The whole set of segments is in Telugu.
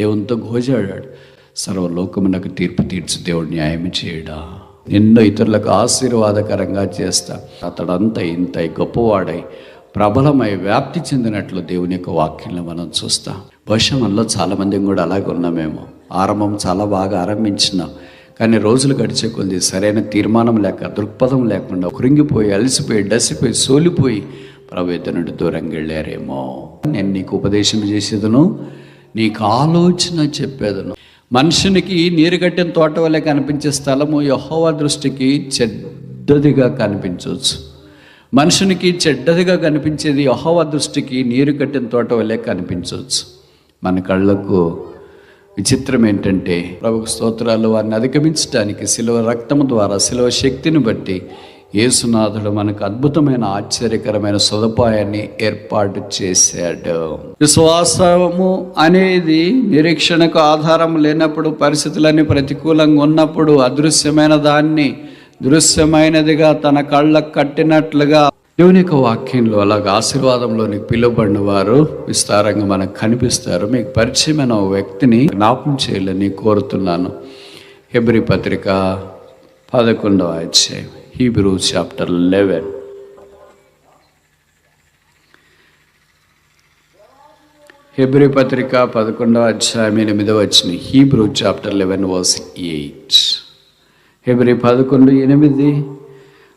దేవునితో గోజాడాడు. సర్వలోకమునకు తీర్పు తీర్చి దేవుడు న్యాయం చేయడా, నిన్ను ఇతరులకు ఆశీర్వాదకరంగా చేస్తా. అతడంతా ఇంత గొప్పవాడై ప్రబలమై వ్యాప్తి చెందినట్లు దేవుని యొక్క వాక్యంలో మనం చూస్తాం. బహుశా మనలో చాలామంది కూడా అలాగే ఉన్నామేమో. ఆరంభం చాలా బాగా ఆరంభించినాం, కానీ రోజులు గడిచే కొద్ది సరైన తీర్మానం లేక, దృక్పథం లేకుండా కృంగిపోయి, అలసిపోయి, డసిపోయి, సోలిపోయి ప్రభు ఎదురు నుండి దూరంగా వెళ్ళారేమో. నేను నీకు ఉపదేశం చేసేదను, నీకు ఆలోచన చెప్పేదను. మనుషునికి నీరు కట్టిన తోట వల్లే కనిపించే స్థలము యెహోవా దృష్టికి చెడ్డదిగా కనిపించవచ్చు. మనుషునికి చెడ్డదిగా కనిపించేది యెహోవా దృష్టికి నీరు కట్టిన తోట వల్లే కనిపించవచ్చు. మన కళ్ళకు విచిత్రం ఏంటంటే, ప్రభుకు స్తోత్రాలు, వారిని అధిగమించడానికి శిలువ రక్తము ద్వారా, శిలువ శక్తిని బట్టి యేసునాథుడు మనకు అద్భుతమైన ఆశ్చర్యకరమైన సదుపాయాన్ని ఏర్పాటు చేశాడు. విశ్వాసము అనేది నిరీక్షణకు ఆధారం లేనప్పుడు, పరిస్థితులన్నీ ప్రతికూలంగా ఉన్నప్పుడు అదృశ్యమైన దాన్ని దృశ్యమైనదిగా తన కళ్ళకు కట్టినట్లుగా దేవుని యొక్క వాక్యంలో అలాగ ఆశీర్వాదంలోనికి పిలువబడిన వారు విస్తారంగా మనకు కనిపిస్తారు. మీకు పరిచయమైన వ్యక్తిని జ్ఞాపకం చేయాలని కోరుతున్నాను. హెబ్రీ పత్రిక 11వ అధ్యాయం, హీబ్రూస్ చాప్టర్ 11. హెబ్రీ పత్రిక 11వ అధ్యాయం 8వ వచనం. Hebrews chapter 11 verse 8. హెబ్రీ 11:8.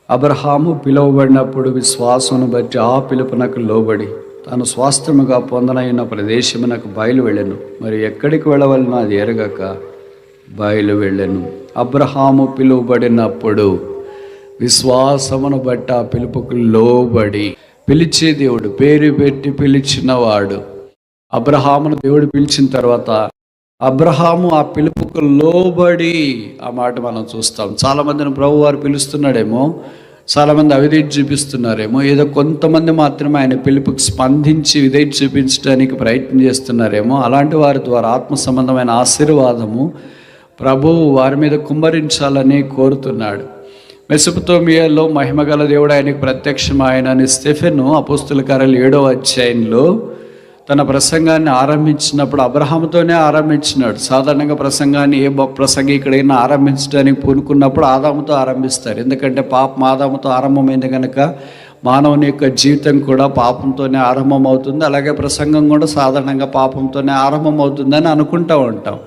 అబ్రహాము పిలువబడినప్పుడు విశ్వాసమును బట్టి ఆ పిలుపునకు లోబడి తాను స్వాస్థ్యముగా పొందనైన ప్రదేశమునకు బయలు వెళ్ళెను. మరి ఎక్కడికి వెళ్ళవలనో అది ఎరగక బయలు వెళ్ళెను. అబ్రహాము పిలువబడినప్పుడు విశ్వాసమును బట్టి ఆ పిలుపుకు లోబడి, పిలిచే దేవుడు, పేరు పెట్టి పిలిచినవాడు. అబ్రహామును దేవుడు పిలిచిన తర్వాత అబ్రహాము ఆ పిలుపుకు లోబడి, ఆ మాట మనం చూస్తాం. చాలామందిని ప్రభు వారు పిలుస్తున్నాడేమో, చాలామంది అవిధేయత చూపిస్తున్నారేమో, ఏదో కొంతమంది మాత్రమే ఆయన పిలుపుకి స్పందించి విధేయత చూపించడానికి ప్రయత్నం చేస్తున్నారేమో. అలాంటి వారి ద్వారా ఆత్మ సంబంధమైన ఆశీర్వాదము ప్రభువు వారి మీద కుమ్మరించాలని కోరుతున్నాడు. మెసొపొతామియాలో మహిమగల దేవుడు ఆయనకు ప్రత్యక్షమాయనని స్టెఫెను అపోస్తుల కార్యాలు 7వ అధ్యాయంలో తన ప్రసంగాన్ని ఆరంభించినప్పుడు అబ్రహాముతోనే ఆరంభించినాడు. సాధారణంగా ప్రసంగాన్ని ఏ ప్రసంగికుడైనా ఆరంభించడానికి పూనుకున్నప్పుడు ఆదాముతో ఆరంభిస్తారు. ఎందుకంటే పాపం ఆదాముతో ఆరంభమైంది కనుక మానవుని యొక్క జీవితం కూడా పాపంతోనే ఆరంభమవుతుంది. అలాగే ప్రసంగం కూడా సాధారణంగా పాపంతోనే ఆరంభమవుతుందని అనుకుంటూ ఉంటాం.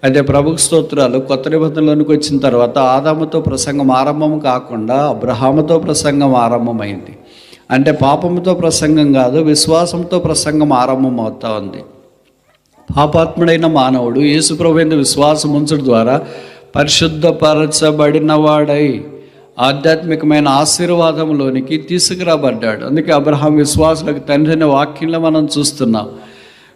అయితే ప్రభుకు స్తోత్రాలు, కొత్త నిబంధనలోనికి వచ్చిన తర్వాత ఆదాముతో ప్రసంగం ఆరంభం కాకుండా అబ్రహాముతో ప్రసంగం ఆరంభమైంది. అంటే పాపంతో ప్రసంగం కాదు, విశ్వాసంతో ప్రసంగం ఆరంభం అవుతా ఉంది. పాపాత్ముడైన మానవుడు యేసుప్రభు యందు విశ్వాసం ఉంచడం ద్వారా పరిశుద్ధపరచబడిన వాడై ఆధ్యాత్మికమైన ఆశీర్వాదంలోనికి తీసుకురాబడ్డాడు. అందుకే అబ్రహాం విశ్వాసులకు తండ్రి అనే వాక్యంలో మనం చూస్తున్నాం.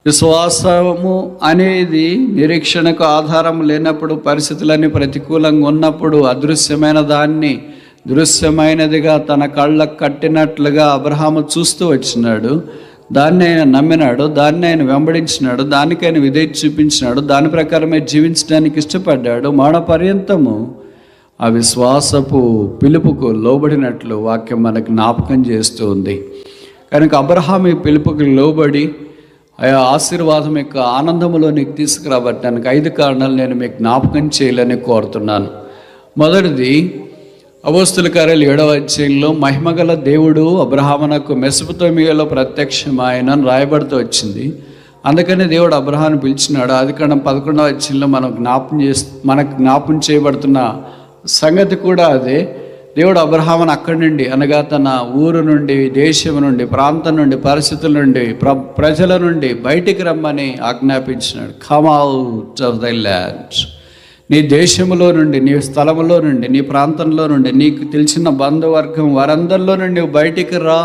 విశ్వాసము అనేది నిరీక్షణకు ఆధారం లేనప్పుడు, పరిస్థితులన్నీ ప్రతికూలంగా ఉన్నప్పుడు అదృశ్యమైన దాన్ని దృశ్యమైనదిగా తన కళ్ళకు కట్టినట్లుగా అబ్రహాము చూస్తూ వచ్చినాడు. దాన్ని ఆయన నమ్మినాడు, దాన్ని ఆయన వెంబడించినాడు, దానికి ఆయన విధేయత చూపించినాడు, దాని ప్రకారమే జీవించడానికి ఇష్టపడ్డాడు. మరణ పర్యంతము ఆ విశ్వాసపు పిలుపుకు లోబడినట్లు వాక్యం మనకు జ్ఞాపకం చేస్తూ ఉంది. కనుక అబ్రహాము ఈ పిలుపుకు లోబడి ఆశీర్వాదం యొక్క ఆనందంలోనికి తీసుకురాబట్టడానికి 5 కారణాలు నేను మీకు జ్ఞాపకం చేయాలని కోరుతున్నాను. మొదటిది, అపోస్తుల కార్యాలు 7వ అధ్యాయంలో మహిమగల దేవుడు అబ్రహామునకు మెసొపొతామియాలో ప్రత్యక్షమాయనని రాయబడుతూ వచ్చింది. అందుకని దేవుడు అబ్రహామును పిలిచినాడు. ఆదికాండం 11వ అధ్యాయంలో మనకు జ్ఞాపకం చేయబడుతున్న సంగతి కూడా అదే. దేవుడు అబ్రహామును అక్కడి నుండి, అనగా తన ఊరు నుండి, దేశం నుండి, ప్రాంతం నుండి, పరిస్థితుల నుండి, ప్రజల నుండి బయటికి రమ్మని ఆజ్ఞాపించినాడు. Come out of the land. నీ దేశంలో నుండి, నీ స్థలంలో నుండి, నీ ప్రాంతంలో నుండి, నీకు తెలిసిన బంధువర్గం వారందరిలో నుండి నువ్వు బయటికి రా.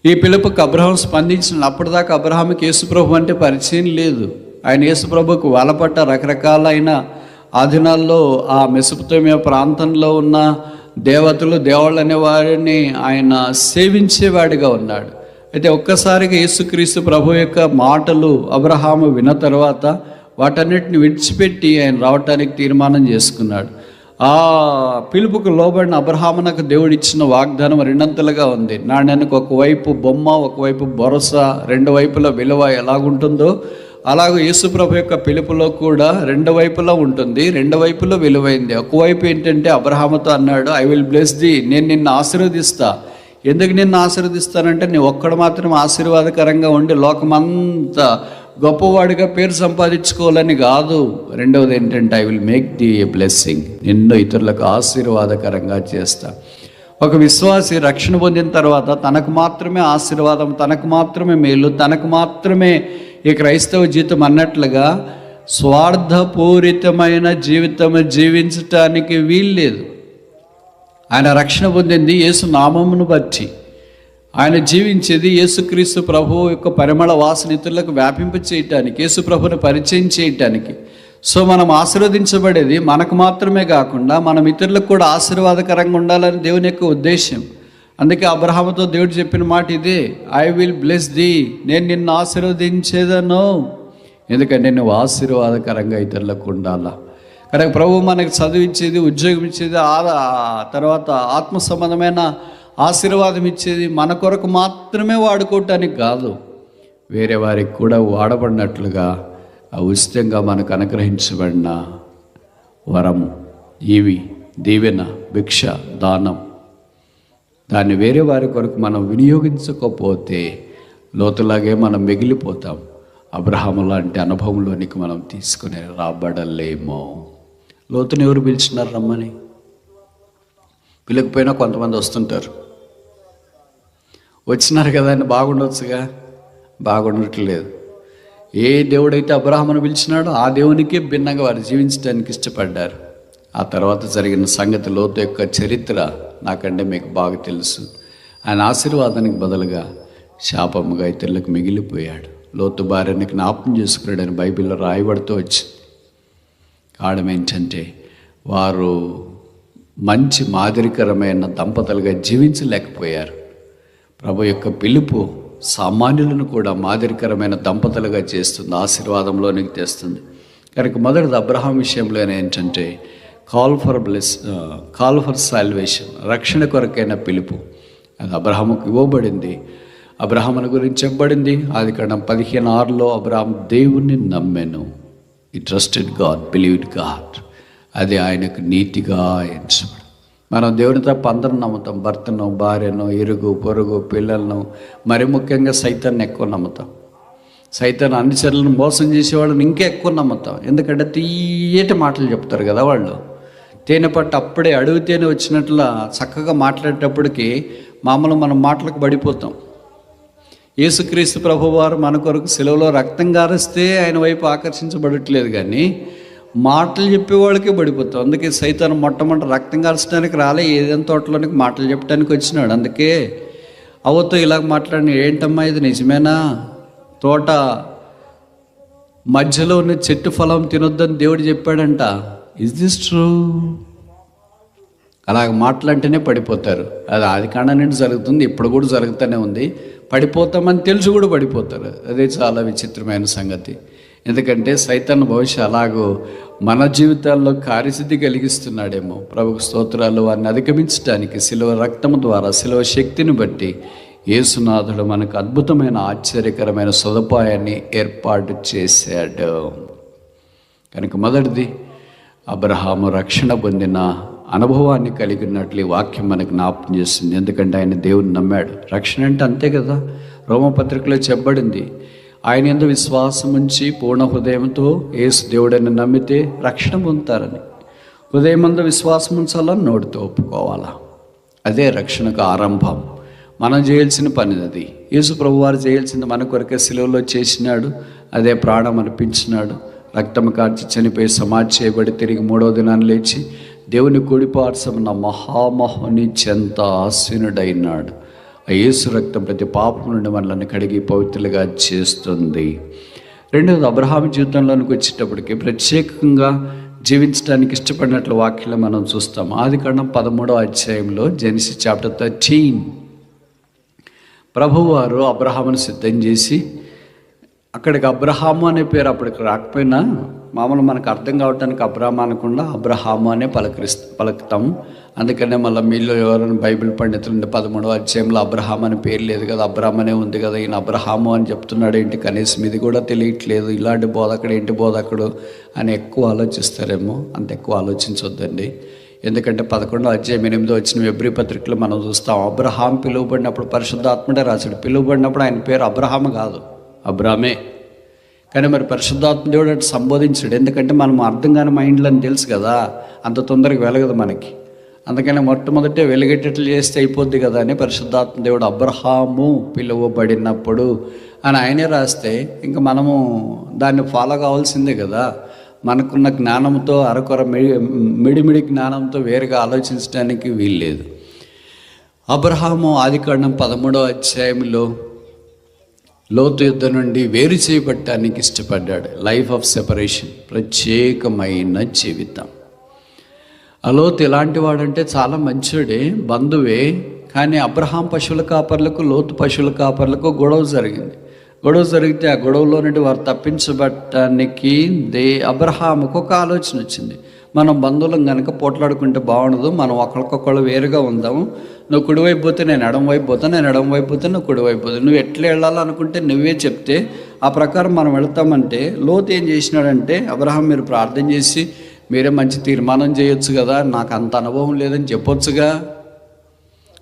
ఈ పిలుపుకి అబ్రహాం స్పందించిన. అప్పటిదాకా అబ్రహాంకి యేసుప్రభు అంటే పరిచయం లేదు. ఆయన యేసుప్రభుకు వలపట్ట రకరకాలైన ఆ దినాల్లో ఆ మెసొపొతామియా ప్రాంతంలో ఉన్న దేవతలు, దేవుళ్ళు అనే వారిని ఆయన సేవించేవాడిగా ఉన్నాడు. అయితే ఒక్కసారిగా యేసుక్రీస్తు ప్రభు యొక్క మాటలు అబ్రహాము విన్న తర్వాత వాటన్నిటిని విడిచిపెట్టి ఆయన రావటానికి తీర్మానం చేసుకున్నాడు. ఆ పిలుపుకు లోబడిన అబ్రహామునకు దేవుడు ఇచ్చిన వాగ్దానం రెండంతలుగా ఉంది. నాణ్యానికి ఒకవైపు బొమ్మ, ఒకవైపు భరోసా, రెండు వైపుల విలువ ఎలాగుంటుందో అలాగే యేసుప్రభు యొక్క పిలుపులో కూడా రెండు వైపులా ఉంటుంది, రెండు వైపులో విలువైంది. ఒకవైపు ఏంటంటే అబ్రహాముతో అన్నాడు, ఐ విల్ బ్లెస్ ది, నేను నిన్ను ఆశీర్వదిస్తా. ఎందుకు నిన్ను ఆశీర్వదిస్తానంటే నీ ఒక్కడు మాత్రం ఆశీర్వాదకరంగా ఉండి లోకమంతా గొప్పవాడిగా పేరు సంపాదించుకోవాలని కాదు. రెండవది ఏంటంటే I will make the a blessing, నిన్ను ఇతరులకు ఆశీర్వాదకరంగా చేస్తా. ఒక విశ్వాసి రక్షణ పొందిన తర్వాత తనకు మాత్రమే ఆశీర్వాదం, తనకు మాత్రమే మేలు, తనకు మాత్రమే ఈ క్రైస్తవ జీవితం అన్నట్లుగా స్వార్థపూరితమైన జీవితం జీవించటానికి వీల్లేదు. ఆయన రక్షణ పొందింది యేసు నామమును బట్టి, ఆయన జీవించేది యేసుక్రీస్తు ప్రభువు యొక్క పరిమళ వాసన ఇతరులకు వ్యాపింప చేయటానికి, యేసు ప్రభువుని పరిచయం చేయటానికి. సో మనం ఆశీర్వదించబడేది మనకు మాత్రమే కాకుండా మనం ఇతరులకు కూడా ఆశీర్వాదకరంగా ఉండాలని దేవుని యొక్క ఉద్దేశం. అందుకే అబ్రహాముతో దేవుడు చెప్పిన మాట ఇదే, ఐ విల్ బ్లెస్ ది, నేను నిన్ను ఆశీర్వదించేదను. ఎందుకంటే నువ్వు ఆశీర్వాదకరంగా ఇతరులకు ఉండాలా. కనుక ప్రభు మనకి చదువు ఇచ్చేది, ఉద్యోగం ఇచ్చేది, తర్వాత ఆత్మ సంబంధమైన ఆశీర్వాదం ఇచ్చేది మన కొరకు మాత్రమే వాడుకోవటానికి కాదు, వేరే వారికి కూడా వాడబడినట్లుగా ఉచితంగా మనకు అనుగ్రహించబడిన వరం, ఈవి, దీవెన, భిక్ష, దానం. దాన్ని వేరే వారి కొరకు మనం వినియోగించకపోతే లోతులాగే మనం మిగిలిపోతాం. అబ్రహాము లాంటి అనుభవంలోనికి మనం తీసుకుని రాబడలేమో. లోతుని ఎవరు పిలిచినారు రమ్మని? పిలకపోయినా కొంతమంది వస్తుంటారు. వచ్చినారు కదా అని బాగుండొచ్చుగా, బాగుండట్లేదు. ఏ దేవుడైతే అబ్రహామును పిలిచినాడో ఆ దేవునికే భిన్నంగా వారు జీవించడానికి ఇష్టపడ్డారు. ఆ తర్వాత జరిగిన సంగతి, లోతు యొక్క చరిత్ర నాకంటే మీకు బాగా తెలుసు. ఆయన ఆశీర్వాదానికి బదులుగా శాపముగా ఇతరులకు మిగిలిపోయాడు. లోతు భార్యని జ్ఞాపకం చేసుకున్నాడని బైబిల్లో రాయబడుతూ వచ్చింది. కారణం ఏంటంటే వారు మంచి మాదిరికరమైన దంపతులుగా జీవించలేకపోయారు. ప్రభు యొక్క పిలుపు సామాన్యులను కూడా మాదిరికరమైన దంపతులుగా చేస్తుంది, ఆశీర్వాదంలోనికి తెస్తుంది. కనుక మొదటిది అబ్రహాం విషయంలో ఏంటంటే కాల్ ఫర్ సాల్వేషన్, రక్షణ కొరకైన పిలుపు. అది అబ్రహాముకు ఇవ్వబడింది. అబ్రహాముని గురించి చెప్పబడింది ఆదికాండం 15:6 అబ్రహాం దేవుణ్ణి నమ్మెను. ఈ ట్రస్టెడ్ గాడ్, బిలీవ్డ్ గాడ్. అది ఆయనకు నీతిగా ఎంచబడి. మనం దేవుని తప్ప అందరం నమ్ముతాం. భర్తను, భార్యను, ఇరుగు పొరుగు, పిల్లలను, మరి ముఖ్యంగా సైతాన్ని ఎక్కువ నమ్ముతాం. సైతాన్ని అన్ని చర్యలను మోసం చేసేవాళ్ళని ఇంకా ఎక్కువ నమ్ముతాం. ఎందుకంటే తీయటి మాటలు చెప్తారు కదా వాళ్ళు. తేనె పట్టు అప్పుడే అడిగితేనే వచ్చినట్లా చక్కగా మాట్లాడేటప్పటికి మామూలు మనం మాటలకు పడిపోతాం. యేసుక్రీస్తు ప్రభువారు మన కొరకు శిలువలో రక్తం గారిస్తే ఆయన వైపు ఆకర్షించబడట్లేదు, కానీ మాటలు చెప్పేవాళ్ళకే పడిపోతాం. అందుకే సైతాను మొట్టమొదటి రక్తం కాల్చడానికి రాలే, ఏదైనా తోటలోనికి మాటలు చెప్పడానికి వచ్చినాడు. అందుకే అవతో ఇలాగ మాట్లాడిన, ఏంటమ్మా ఇది నిజమేనా? తోట మధ్యలో ఉన్న చెట్టు ఫలం తినొద్దని దేవుడు చెప్పాడంట. Is this true? అలాగ మాటలంటేనే పడిపోతారు. అది ఆదికాండం నుండి జరుగుతుంది, ఇప్పుడు కూడా జరుగుతూనే ఉంది. పడిపోతామని తెలిసి కూడా పడిపోతారు. అదే చాలా విచిత్రమైన సంగతి. ఎందుకంటే సైతాను బహుశా అలాగూ మన జీవితాల్లో కార్యసిద్ధి కలిగిస్తున్నాడేమో. ప్రభుకు స్తోత్రాలు. వారిని అధిగమించడానికి శిలువ రక్తము ద్వారా, శిలువ శక్తిని బట్టి యేసునాథుడు మనకు అద్భుతమైన ఆశ్చర్యకరమైన సదుపాయాన్ని ఏర్పాటు చేశాడు. కనుక మొదటిది అబ్రహాము రక్షణ పొందిన అనుభవాన్ని కలిగి ఉన్నట్లు ఈ వాక్యం మనకు జ్ఞాపకం చేస్తుంది. ఎందుకంటే ఆయన దేవుని నమ్మాడు. రక్షణ అంటే అంతే కదా. రోమపత్రికలో చెప్పబడింది, ఆయన యందు విశ్వాసం ఉంచి పూర్ణ హృదయంతో యేసు దేవుడని నమ్మితే రక్షణ పొందుతారని. హృదయమందు విశ్వాసం ఉంచాలని నోటితో ఒప్పుకోవాలా. అదే రక్షణకు ఆరంభం. మనం చేయాల్సిన పని అది. యేసు ప్రభువారు చేయాల్సింది మన కొరకే శిలువలో చేసినాడు. అదే ప్రాణం అర్పించినాడు. రక్తం కార్చి చనిపోయి సమాధి చేయబడి తిరిగి 3వ దినాన్ని లేచి దేవుని కుడిపార్శ్వమున మహామహుని చెంత ఆసీనుడైనాడు. ఆ యేసు రక్తం ప్రతి పాపం నుండి మనల్ని కడిగి పవిత్రులుగా చేస్తుంది. రెండవది అబ్రహాము జీవితంలోనికి వచ్చేటప్పటికి ప్రత్యేకంగా జీవించడానికి ఇష్టపడినట్లు వాక్యాలు మనం చూస్తాం. ఆదికాండం 13వ అధ్యాయంలో, జెనసిస్ చాప్టర్ 13, ప్రభువారు అబ్రహామును సిద్ధం చేసి, అక్కడికి అబ్రహాము అనే పేరు అప్పటికి రాకపోయినా మామూలు మనకు అర్థం కావటానికి అబ్రాహం అనకుండా అబ్రహాము అనే పలుకుతాం. అందుకనే మళ్ళీ మీలో ఎవరైనా బైబిల్ పండితులు 13వ అధ్యాయంలో అబ్రహాం అని పేరు లేదు కదా, అబ్రాహం అనే ఉంది కదా, ఈయన అబ్రహాము అని చెప్తున్నాడు ఏంటి, కనీసం ఇది కూడా తెలియట్లేదు, ఇలాంటి బోధకుడు ఏంటి బోధకుడు అని ఎక్కువ ఆలోచిస్తారేమో. అంత ఎక్కువ ఆలోచించొద్దండి. ఎందుకంటే 11వ అధ్యాయం 8వ వచ్చిన హెబ్రీ పత్రికలో మనం చూస్తాం, అబ్రహాం పిలువబడినప్పుడు పరిశుద్ధాత్ముడే రాశాడు. పిలువబడినప్పుడు ఆయన పేరు అబ్రహాము కాదు, అబ్రామే. కానీ మరి పరిశుద్ధాత్మ దేవుడు అంటే సంబోధించాడు. ఎందుకంటే మనం అర్థం కాని మైండ్లో అని తెలుసు కదా, అంత తొందరగా వెలగదు మనకి. అందుకని మొట్టమొదటే వెలిగేటట్లు చేస్తే అయిపోద్ది కదా అని పరిశుద్ధాత్మ దేవుడు అబ్రహాము పిలువబడినప్పుడు అని ఆయనే రాస్తే ఇంకా మనము దాన్ని ఫాలో కావాల్సిందే కదా. మనకున్న జ్ఞానంతో అరకొర మిడిమిడి జ్ఞానంతో వేరుగా ఆలోచించడానికి వీల్లేదు. అబ్రహాము ఆదికాండం 13వ అధ్యాయంలో లోతు యుద్ధ నుండి వేరు చేయబట్టడానికి ఇష్టపడ్డాడు. లైఫ్ ఆఫ్ సెపరేషన్, ప్రత్యేకమైన జీవితం. ఆ లోతు ఎలాంటి వాడంటే చాలా మంచోడే, బంధువే. కానీ అబ్రహాం పశువుల కాపర్లకు లోతు పశువుల కాపర్లకు గొడవ జరిగితే ఆ గొడవలో నుండి వారు తప్పించబట్టడానికి అబ్రహాముకు ఒక ఆలోచన వచ్చింది. మనం బంధువులం కనుక పోట్లాడుకుంటే బాగుండదు, మనం ఒకరికొకళ్ళు వేరుగా ఉందాము. నువ్వు కుడివైపు పోతే నేను ఎడం వైపు పోతాను, నేను ఎడం వైపు పోతే నువ్వు కుడివైపు పోతాను, నువ్వు ఎట్లా వెళ్ళాలనుకుంటే నువ్వే చెప్తే ఆ ప్రకారం మనం వెళ్తామంటే. లోతు ఏం చేసినాడంటే, అబ్రహాం మీరు ప్రార్థన చేసి మీరే మంచి తీర్మానం చేయొచ్చు కదా, నాకు అంత అనుభవం లేదని చెప్పొచ్చుగా.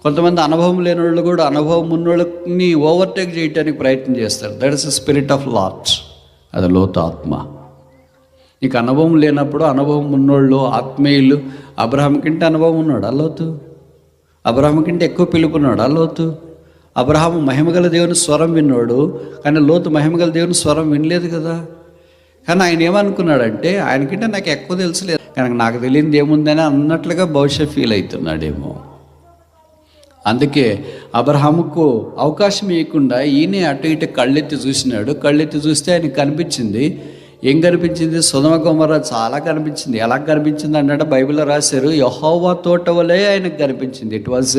కొంతమంది అనుభవం లేని వాళ్ళు కూడా అనుభవం ఉన్నోళ్ళని ఓవర్టేక్ చేయడానికి ప్రయత్నం చేస్తారు. That is the spirit of lot. అది లోతు ఆత్మ. నీకు అనుభవం లేనప్పుడు అనుభవం ఉన్నోళ్ళు ఆత్మీయులు, అబ్రహాం కంటే అనుభవం ఉన్నాడు లోతు, అబ్రహాం కంటే ఎక్కువ పిలుపున్నాడు లోతు. అబ్రహాము మహిమగల దేవుని స్వరం విన్నాడు, కానీ లోతు మహిమగల దేవుని స్వరం వినలేదు కదా. కానీ ఆయన ఏమనుకున్నాడంటే, ఆయనకంటే నాకు ఎక్కువ తెలుసులేదు, కానీ నాకు తెలియనిది ఏముందని అన్నట్లుగా బహుశా ఫీల్ అవుతున్నాడేమో. అందుకే అబ్రహాముకు అవకాశం ఇవ్వకుండా ఈయనే అటు ఇటు కళ్ళెత్తి చూసినాడు. కళ్ళెత్తి చూస్తే ఆయనకు కనిపించింది. ఏం కనిపించింది? సొదొమ గొమొర్రా చాలా కనిపించింది. ఎలా కనిపించింది అంటే బైబిల్లో రాశారు, యెహోవా తోట వలె ఆయనకు కనిపించింది. ఇట్ వాజ్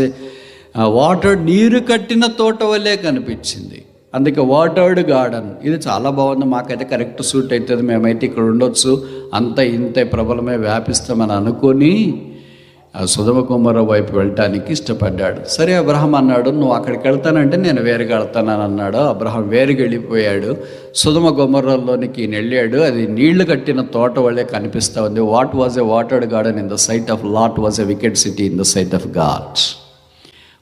వాటర్, నీరు కట్టిన తోట వలె కనిపించింది. అందుకే వాటర్డ్ గార్డెన్. ఇది చాలా బాగుంది, మాకైతే కరెక్ట్ సూట్ అవుతుంది, మేమైతే ఇక్కడ ఉండొచ్చు, అంత ఇంత ప్రబలమే వ్యాపిస్తామని అనుకొని సొదొమ గొమొర్రా వైపు వెళ్ళటానికి ఇష్టపడ్డాడు. సరే అబ్రహాం అన్నాడు, నువ్వు అక్కడికి వెళ్తానంటే నేను వేరుగా వెళ్తానని అన్నాడు. అబ్రహాం వేరుగా వెళ్ళిపోయాడు. సొదొమ గొమొర్రాలోనికి వెళ్ళాడు. అది నీళ్లు కట్టిన తోట వల్లే కనిపిస్తూ ఉంది. What was a watered garden in the sight of Lot was a wicked city in the sight of God.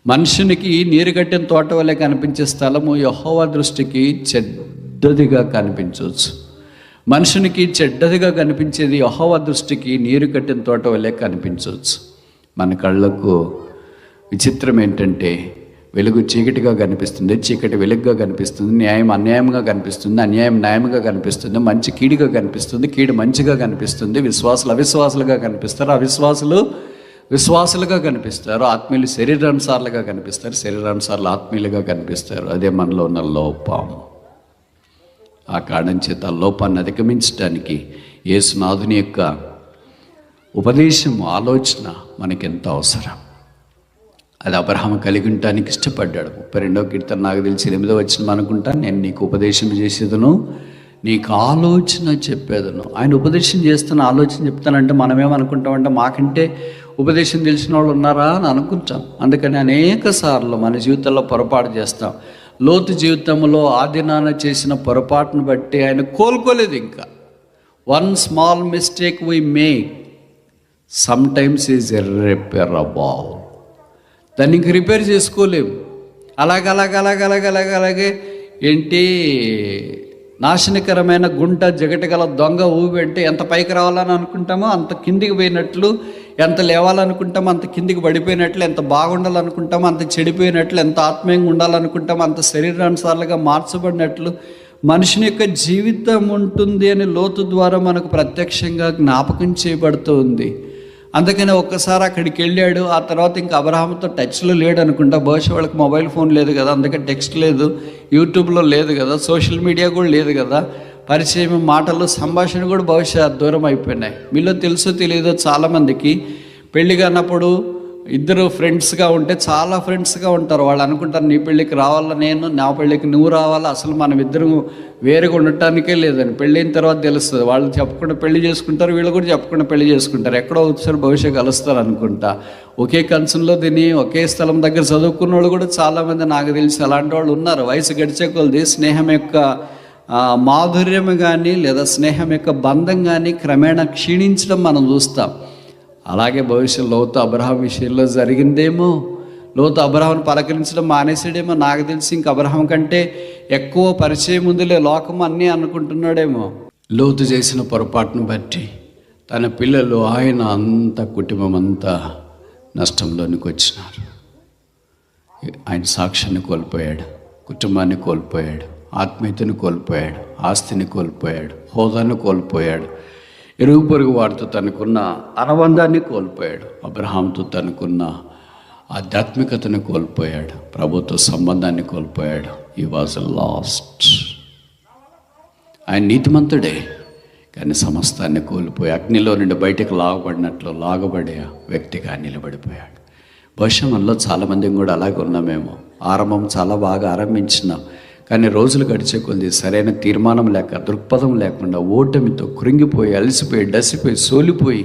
మనుషునికి నీరు కట్టిన తోట వల్లే కనిపించే స్థలము యెహోవా దృష్టికి చెడ్డదిగా కనిపించవచ్చు. మనుషునికి చెడ్డదిగా కనిపించేది యెహోవా దృష్టికి నీరు కట్టిన తోట వల్లే కనిపించవచ్చు. మన కళ్ళకు విచిత్రం ఏంటంటే, వెలుగు చీకటిగా కనిపిస్తుంది, చీకటి వెలుగుగా కనిపిస్తుంది, న్యాయం అన్యాయంగా కనిపిస్తుంది, అన్యాయం న్యాయంగా కనిపిస్తుంది, మంచి కీడుగా కనిపిస్తుంది, కీడు మంచిగా కనిపిస్తుంది, విశ్వాసులు అవిశ్వాసులుగా కనిపిస్తారు, అవిశ్వాసులు విశ్వాసులుగా కనిపిస్తారు, ఆత్మీయులు శరీరానుసారులుగా కనిపిస్తారు, శరీరానుసారులు ఆత్మీయులుగా కనిపిస్తారు. అదే మనలో ఉన్న లోపం. ఆ కారణం చేత ఆ లోపాన్ని అధిగమించడానికి యేసునాథుని యొక్క ఉపదేశం, ఆలోచన మనకెంత అవసరం. అది అబ్రహాము కలిగి ఉండటానికి ఇష్టపడ్డాడు. 32వ కీర్తన నాకు తెలిసి 8వ వచనం అనుకుంటా, నేను నీకు ఉపదేశం చేసేదను, నీకు ఆలోచన చెప్పేదను. ఆయన ఉపదేశం చేస్తున్న ఆలోచన చెప్తానంటే మనమేమనుకుంటామంటే, మాకంటే ఉపదేశం తెలిసిన వాళ్ళు ఉన్నారా అని అనుకుంటాం. అందుకని అనేక సార్లు మన జీవితంలో పొరపాటు చేస్తాం. లోతు జీవితంలో ఆ దినాన చేసిన పొరపాటును బట్టి ఆయన కోలుకోలేదు. ఇంకా one small mistake we make sometimes is irreparable. దాన్ని ఇంక రిపేర్ చేసుకోలేము. అలాగే ఏంటి, నాశనకరమైన గుంట జగటగల దొంగ ఊబి అంటే ఎంత పైకి రావాలని అనుకుంటామో అంత కిందికి పోయినట్లు, ఎంత లేవాలనుకుంటామో అంత కిందికి పడిపోయినట్లు, ఎంత బాగుండాలనుకుంటామో అంత చెడిపోయినట్లు, ఎంత ఆత్మీయంగా ఉండాలనుకుంటామో అంత శరీరానుసారులుగా మార్చబడినట్లు మనుషుని యొక్క జీవితం ఉంటుంది అని లోతు ద్వారా మనకు ప్రత్యక్షంగా జ్ఞాపకం చేయబడుతుంది. అందుకని ఒక్కసారి అక్కడికి వెళ్ళాడు. ఆ తర్వాత ఇంకా అబ్రహాముతో టచ్లో లేడు అనుకుంటా. బహుశా వాళ్ళకి మొబైల్ ఫోన్ లేదు కదా, అందుకే టెక్స్ట్ లేదు, యూట్యూబ్లో లేదు కదా, సోషల్ మీడియా కూడా లేదు కదా, పరిచయం, మాటలు, సంభాషణ కూడా బహుశా దూరం అయిపోయినాయి. మీలో తెలుసో తెలియదో చాలామందికి పెళ్లి కానప్పుడు ఇద్దరు ఫ్రెండ్స్గా ఉంటే చాలా ఫ్రెండ్స్గా ఉంటారు. వాళ్ళు అనుకుంటారు నీ పెళ్ళికి రావాలా నేను, నా పెళ్ళికి నువ్వు రావాలా, అసలు మనం ఇద్దరం వేరుగా ఉండటానికే లేదని. పెళ్ళైన తర్వాత తెలుస్తుంది. వాళ్ళు చెప్పకుండా పెళ్లి చేసుకుంటారు, వీళ్ళు కూడా చెప్పకుండా పెళ్లి చేసుకుంటారు. ఎక్కడో ఒకసారి భవిష్యత్తు కలుస్తారు అనుకుంటా. ఒకే కంచంలో తిని ఒకే స్థలం దగ్గర చదువుకున్న వాళ్ళు కూడా చాలామంది నాకు తెలిసి అలాంటి వాళ్ళు ఉన్నారు. వయసు గడిచే కొలది స్నేహం యొక్క మాధుర్యం కానీ లేదా స్నేహం యొక్క బంధం కానీ క్రమేణా క్షీణించడం మనం చూస్తాం. అలాగే భవిష్యత్తు లోతు అబ్రహాం విషయంలో జరిగిందేమో. లోతు అబ్రహాంను పలకరించడం మానేసాడేమో. నాకు తెలిసి ఇంక అబ్రహాం కంటే ఎక్కువ పరిచయం ఉందిలే లోకం అన్నీ అనుకుంటున్నాడేమో. లోతు చేసిన పొరపాటును బట్టి తన పిల్లలు, ఆయన అంతా కుటుంబం అంతా నష్టంలోనికి వచ్చినారు. ఆయన సాక్ష్యాన్ని కోల్పోయాడు, కుటుంబాన్ని కోల్పోయాడు, ఆత్మీయతను కోల్పోయాడు, ఆస్తిని కోల్పోయాడు, హోదాను కోల్పోయాడు, ఇరుగు పొరుగు వారితో తనకున్న అనుబంధాన్ని కోల్పోయాడు, అబ్రహాంతో తనకున్న ఆధ్యాత్మికతను కోల్పోయాడు, ప్రభుత్వ సంబంధాన్ని కోల్పోయాడు. He was last. ఆయన నీతిమంతుడే, కానీ సమస్తాన్ని కోల్పోయి అగ్నిలో నుండి బయటకు లాగబడినట్లు లాగబడే వ్యక్తిగా నిలబడిపోయాడు. బహుశా మనలో చాలామంది కూడా అలాగే ఉన్నామేమో. ఆరంభం చాలా బాగా ఆరంభించినాం, కానీ రోజులు గడిచే కొద్ది సరైన తీర్మానం లేక, దృక్పథం లేకుండా ఓటమితో కృంగిపోయి, అలసిపోయి, డసిపోయి, సోలిపోయి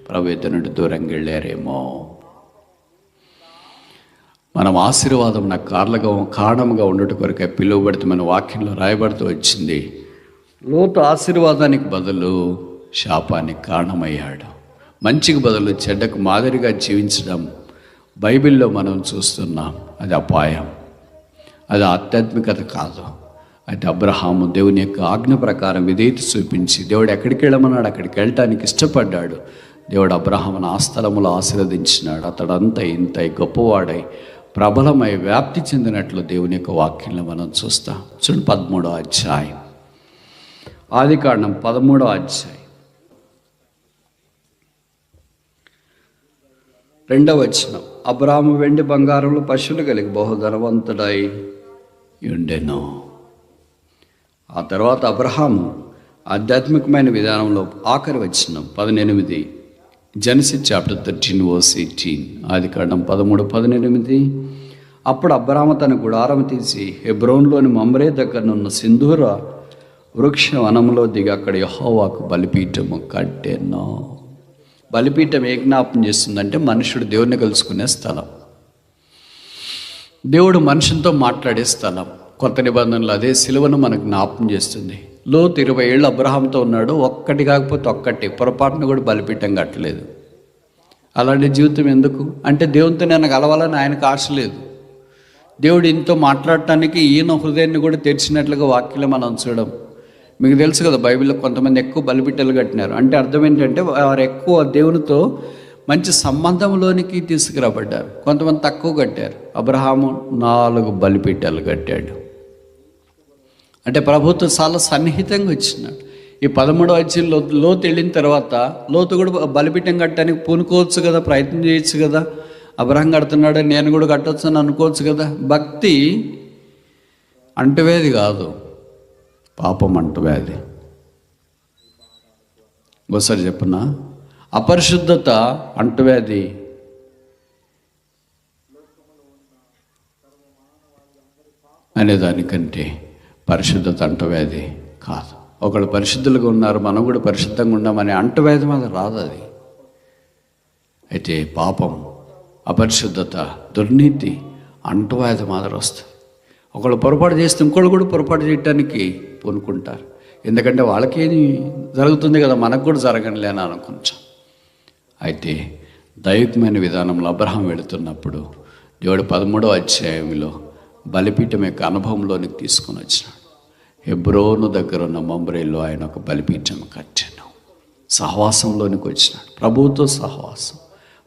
ప్రభు ఎదుట నుండి దూరంగా వెళ్ళారేమో. మనం ఆశీర్వాదం నాకు కారణంగా ఉండటం కొరకే పిలువబడితే మన వాక్యంలో రాయబడుతూ వచ్చింది. లోతు ఆశీర్వాదానికి బదులు శాపానికి కారణమయ్యాడు. మంచికి బదులు చెడ్డకు మాదిరిగా జీవించడం బైబిల్లో మనం చూస్తున్నాం. అది అపాయం, అది ఆధ్యాత్మికత కాదు. అయితే అబ్రహాము దేవుని యొక్క ఆజ్ఞ ప్రకారం విధేయత చూపించి దేవుడు ఎక్కడికి వెళ్ళమన్నాడు అక్కడికి వెళ్ళటానికి ఇష్టపడ్డాడు. దేవుడు అబ్రహామును ఆ స్థలములో ఆశీర్వదించినాడు. అతడంతా ఇంత గొప్పవాడై ప్రబలమై వ్యాప్తి చెందినట్లు దేవుని యొక్క వాక్యంలో మనం చూస్తాం. చూడండి 13వ అధ్యాయం, ఆదికాండం 13వ అధ్యాయం 2వ వచనం. అబ్రాహాము వెండి బంగారంలో పశువులు కలిగి బహుధనవంతుడై ఉండెను. ఆ తర్వాత అబ్రహాము ఆధ్యాత్మికమైన విధానంలో ఆఖరి వచనం 18, జెనసిస్ చాప్టర్ 13:18, ఆదికాండం 13:18. అప్పుడు అబ్రాహాము తన గుడారం తీసి హెబ్రోన్లోని మమ్రే దగ్గరనున్న సింధూర వృక్ష వనంలో దిగి అక్కడ యెహోవాకు బలిపీఠము కట్టెను. బలిపీఠం ఏ జ్ఞాపం చేస్తుందంటే మనుషుడు దేవుడిని కలుసుకునే స్థలం, దేవుడు మనుషులతో మాట్లాడే స్థలం. కొత్త నిబంధనలు అదే సిలువను మనకు జ్ఞాపం చేస్తుంది. లోతు 20 ఏళ్ళు అబ్రహాంతో ఉన్నాడు, ఒక్కటి కాకపోతే ఒక్కటి పొరపాటును కూడా బలిపీఠం కట్టలేదు. అలాంటి జీవితం ఎందుకు అంటే దేవునితో నేను కలవాలని ఆయనకు ఆశ లేదు. దేవుడు ఇంతో మాట్లాడటానికి ఈయన హృదయాన్ని కూడా తెరిచినట్లుగా వాక్యంలో మనం చూడం. మీకు తెలుసు కదా, బైబిల్లో కొంతమంది ఎక్కువ బలిపీఠాలు కట్టినారు. అంటే అర్థం ఏంటంటే వారు ఎక్కువ దేవునితో మంచి సంబంధంలోనికి తీసుకురాబడ్డారు. కొంతమంది తక్కువ కట్టారు. అబ్రహాము 4 బలిపీఠాలు కట్టాడు. అంటే ప్రభుత్వం చాలా సన్నిహితంగా వచ్చినాడు. ఈ 13వ అధ్యాయంలో లోతు వెళ్ళిన తర్వాత లోతు కూడా బలిపీఠం కట్టడానికి పూనుకోవచ్చు కదా, ప్రయత్నం చేయొచ్చు కదా. అబ్రహాం కడుతున్నాడు, నేను కూడా కట్టవచ్చు అని అనుకోవచ్చు కదా. భక్తి అంటువేది కాదు, పాపం అంటువ్యాధి. ఒకసారి చెప్పునా, అపరిశుద్ధత అంటువ్యాధి. అనేదానికంటే పరిశుద్ధత అంటువ్యాధి కాదు. ఒకళ్ళు పరిశుద్ధులుగా ఉన్నారు, మనం కూడా పరిశుద్ధంగా ఉన్నామని అంటువ్యాధి మీద రాదు అది. అయితే పాపం, అపరిశుద్ధత, దుర్నీతి అంటువ్యాధి మాదిరి వస్తుంది. ఒకళ్ళు పొరపాటు చేస్తే ఇంకోళ్ళు కూడా పొరపాటు చేయడానికి పూనుకుంటారు. ఎందుకంటే వాళ్ళకేది జరుగుతుంది కదా, మనకు కూడా జరగనులే అని అనుకుంటాం. అయితే దైవికమైన విధానంలో అబ్రహాం వెళుతున్నప్పుడు దేవుడు 13వ అధ్యాయంలో బలిపీఠం యొక్క అనుభవంలోనికి తీసుకొని వచ్చినాడు. హెబ్రోను దగ్గర ఉన్న మమ్రేలో ఆయన ఒక బలిపీఠం కట్టాను. సహవాసంలోనికి వచ్చినాడు. ప్రభువుతో సహవాసం,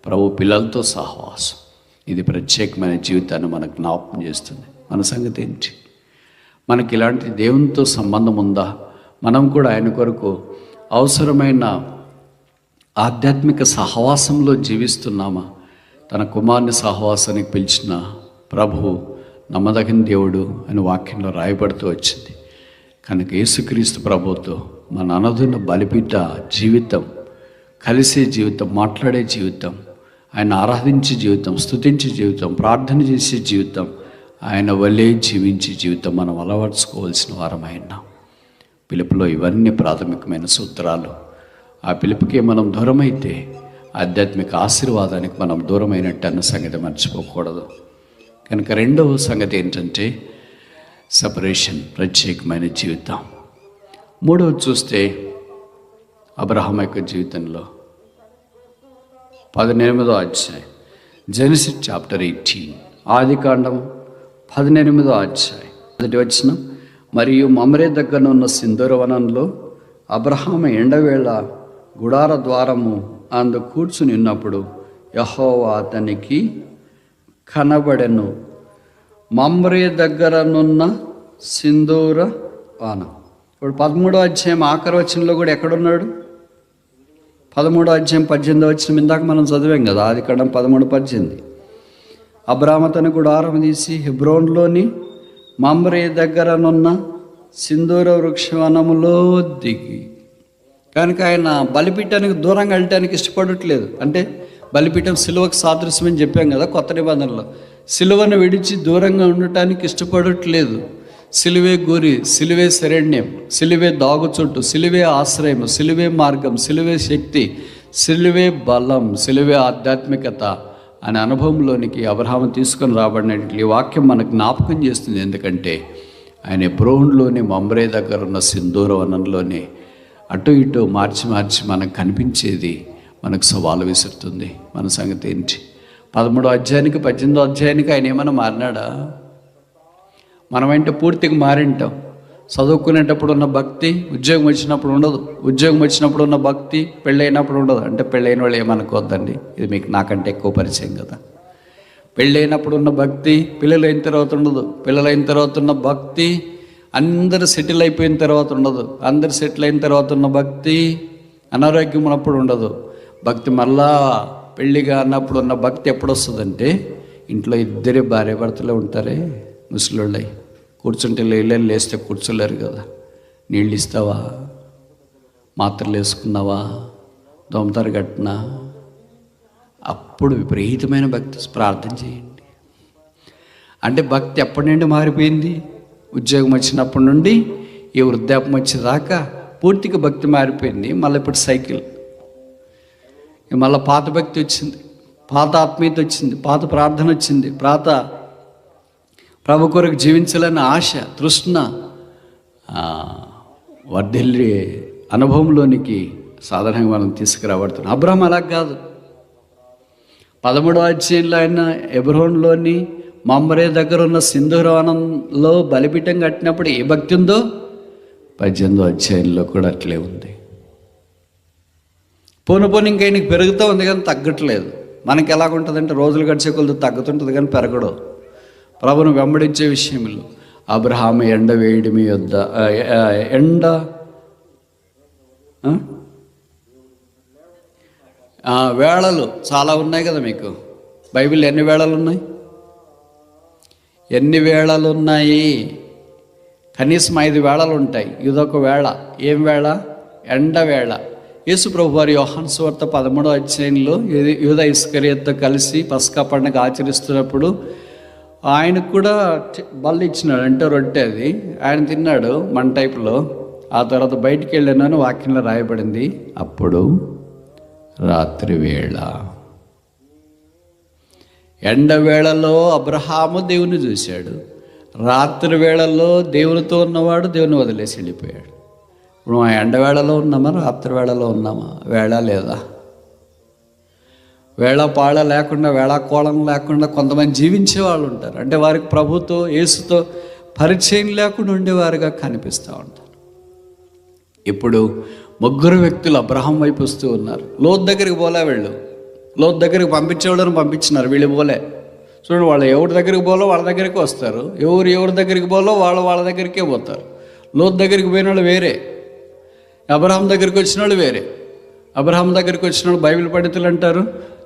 ప్రభు పిల్లలతో సహవాసం. ఇది ప్రత్యేకమైన జీవితాన్ని మనకు జ్ఞాపకం చేస్తుంది. మన సంగతి ఏంటి? మనకి ఇలాంటి దేవునితో సంబంధం ఉందా? మనం కూడా ఆయన కొరకు అవసరమైన ఆధ్యాత్మిక సహవాసంలో జీవిస్తున్నామా? తన కుమారుని సహవాసానికి పిలిచిన ప్రభు నమ్మదగిన దేవుడు అని వాక్యంలో రాయబడుతూ వచ్చింది. కనుక యేసుక్రీస్తు ప్రభుతో మన అనుదిన బలిపీఠ జీవితం, కలిసే జీవితం, మాట్లాడే జీవితం, ఆయన ఆరాధించే జీవితం, స్తుతించే జీవితం, ప్రార్థన చేసే జీవితం, ఆయన వలే జీవించే జీవితం మనం అలవర్చుకోవాల్సిన వారం ఆయన. పిలుపులో ఇవన్నీ ప్రాథమికమైన సూత్రాలు. ఆ పిలుపుకే మనం దూరమైతే ఆధ్యాత్మిక ఆశీర్వాదానికి మనం దూరమైనట్టు అన్న సంగతి మర్చిపోకూడదు. కనుక రెండవ సంగతి ఏంటంటే సెపరేషన్, ప్రత్యేకమైన జీవితం. మూడవది చూస్తే అబ్రహాం యొక్క జీవితంలో 18వ అధ్యాయం, జెనసిస్ చాప్టర్ 18, ఆదికాండం 18వ అధ్యాయం 1వ వచనం. మరియు మమ్రే దగ్గర ఉన్న సింధూరవనంలో అబ్రహాము ఎండవేళ గుడార ద్వారము అందు కూర్చుని ఉన్నప్పుడు యెహోవా అతనికి కనబడెను. మమ్రే దగ్గరనున్న సింధూర వనం. ఇప్పుడు 13వ అధ్యాయం ఆఖరి వచనంలో కూడా ఎక్కడున్నాడు? 13వ అధ్యాయం 18వ వచనం ఇందాక మనం చదివాం కదా, ఆదికాండం 13:18. అబ్రాహాము తన గుడారం తీసి హెబ్రోన్లోని మమ్రే దగ్గరనున్న సింధూర వృక్షవనములో దిగి. కనుక ఆయన బలిపీఠానికి దూరంగా వెళ్ళటానికి ఇష్టపడట్లేదు. అంటే బలిపీఠం సిలువకు సాదృశ్యం అని చెప్పాం కదా కొత్త నిబంధనలో. సిలువను విడిచి దూరంగా ఉండటానికి ఇష్టపడట్లేదు. సిలువే గురి, సిలువే శరణ్యం, సిలువే దాగుచోటు, సిలువే ఆశ్రయం, సిలువే మార్గం, సిలువే శక్తి, సిలువే బలం, సిలువే ఆధ్యాత్మికత అనే అనుభవంలోనికి అబ్రహాము తీసుకొని రాబడినట్లు ఈ వాక్యం మనకు జ్ఞాపకం చేస్తుంది. ఎందుకంటే ఆయన హెబ్రోన్లోని మమ్రే దగ్గర ఉన్న సింధూర వనంలోనే అటు ఇటు మార్చి మనకు కనిపించేది మనకు సవాలు విసురుతుంది. మన సంగతి ఏంటి? 13వ అధ్యాయానికి 18వ అధ్యాయానికి ఆయన ఏమైనా మారినాడా? మనమంటే పూర్తిగా మారింటాం. చదువుకునేటప్పుడు ఉన్న భక్తి ఉద్యోగం వచ్చినప్పుడు ఉండదు, ఉద్యోగం వచ్చినప్పుడు ఉన్న భక్తి పెళ్ళైనప్పుడు ఉండదు. అంటే పెళ్ళైన వాళ్ళు ఏమనుకోవద్దండి, ఇది మీకు నాకంటే ఎక్కువ పరిచయం కదా. పెళ్ళైనప్పుడు ఉన్న భక్తి పిల్లలైన తర్వాత ఉండదు, పిల్లలైన తర్వాత ఉన్న భక్తి అందరు సెటిల్ అయిపోయిన తర్వాత ఉండదు, అందరు సెటిల్ అయిన తర్వాత ఉన్న భక్తి అనారోగ్యం ఉన్నప్పుడు ఉండదు. భక్తి మళ్ళా పెళ్ళిగా అన్నప్పుడు ఉన్న భక్తి ఎప్పుడు వస్తుందంటే ఇంట్లో ఇద్దరే భార్య భర్తలే ఉంటారే, ముసలోళ్ళై కూర్చుంటే లేస్తే కూర్చోలేరు కదా. నీళ్ళు ఇస్తావా, మాత్రలు వేసుకున్నావా, దోమతారు కట్టినా, అప్పుడు విపరీతమైన భక్తి ప్రార్థన చేయండి. అంటే భక్తి ఎప్పటి నుండి మారిపోయింది? ఉద్యోగం వచ్చినప్పటి నుండి ఈ వృద్ధాప్యం వచ్చేదాకా పూర్తిగా భక్తి మారిపోయింది. మళ్ళీ ఇప్పుడు సైకిల్, మళ్ళీ పాత భక్తి వచ్చింది, పాత ఆత్మీయత వచ్చింది, పాత ప్రార్థన వచ్చింది, పాత ప్రభు కొరకు జీవించాలన్న ఆశ, తృష్ణ వర్ధిల్లి అనుభవంలోనికి సాధారణంగా మనం తీసుకురాబడుతున్నాం. అబ్రహాం అలా కాదు. 13వ అధ్యాయంలో ఆయన హెబ్రోన్లోని మమ్రే దగ్గర ఉన్న సింధూరవనంలో బలిపీఠం కట్టినప్పుడు ఏ భక్తి ఉందో 18వ అధ్యాయంలో కూడా అట్లే ఉంది. పోను ఇంకా ఆయనకి పెరుగుతూ ఉంది కానీ తగ్గట్లేదు. మనకి ఎలాగుంటుందంటే రోజులు గడిచే కొలది తగ్గుతుంటుంది కానీ పెరగడం. ప్రభును వెంబడించే విషయంలో అబ్రహాము ఎండ వేయడమి వద్ద ఎండ వేళలు చాలా ఉన్నాయి కదా. మీకు బైబిల్ ఎన్ని వేళలు ఉన్నాయి? ఎన్ని వేళలు ఉన్నాయి? కనీసం 5 వేళలు ఉంటాయి. ఇదొక వేళ. ఏం వేళ? ఎండ వేళ. యేసు ప్రభు వారి యోహాను సువార్త 13వ అధ్యాయంలో యూదా ఇస్కరియోతుతో కలిసి పస్కా పండుగ ఆచరిస్తున్నప్పుడు ఆయనకు కూడా బల్ల ఇచ్చినాడు, అంటే రొట్టె. అది ఆయన తిన్నాడు మన టైపులో. ఆ తర్వాత బయటికి వెళ్ళానని వాక్యంలో రాయబడింది. అప్పుడు రాత్రి వేళ, ఎండవేళలో అబ్రహాము దేవుని చూశాడు, రాత్రి వేళల్లో దేవునితో ఉన్నవాడు దేవుని వదిలేసి వెళ్ళిపోయాడు. ఇప్పుడు ఆ ఎండవేళలో ఉన్నామా, రాత్రి వేళలో ఉన్నామా? వేళ లేదా? వేళపాళ లేకుండా, వేళాకోళం లేకుండా కొంతమంది జీవించే వాళ్ళు ఉంటారు. అంటే వారికి ప్రభుతో యేసుతో పరిచయం లేకుండా ఉండేవారుగా కనిపిస్తూ ఉంటారు. ఇప్పుడు 3 వ్యక్తులు అబ్రహాం వైపు వస్తూ ఉన్నారు. లోతు దగ్గరికి పోలే వీళ్ళు. లోతు దగ్గరికి పంపించేవాళ్ళని పంపించినారు, వీళ్ళు పోలే. చూడండి, వాళ్ళు ఎవరి దగ్గరికి పోలో వాళ్ళ దగ్గరికి వస్తారు, ఎవరి దగ్గరికి పోలో వాళ్ళ దగ్గరికే పోతారు. లోతు దగ్గరికి పోయిన వాళ్ళు వేరే, అబ్రహాం దగ్గరికి వచ్చిన వాళ్ళు వేరే. అబ్రహాం దగ్గరికి వచ్చిన వాళ్ళు బైబిల్ పండితులు అంటారు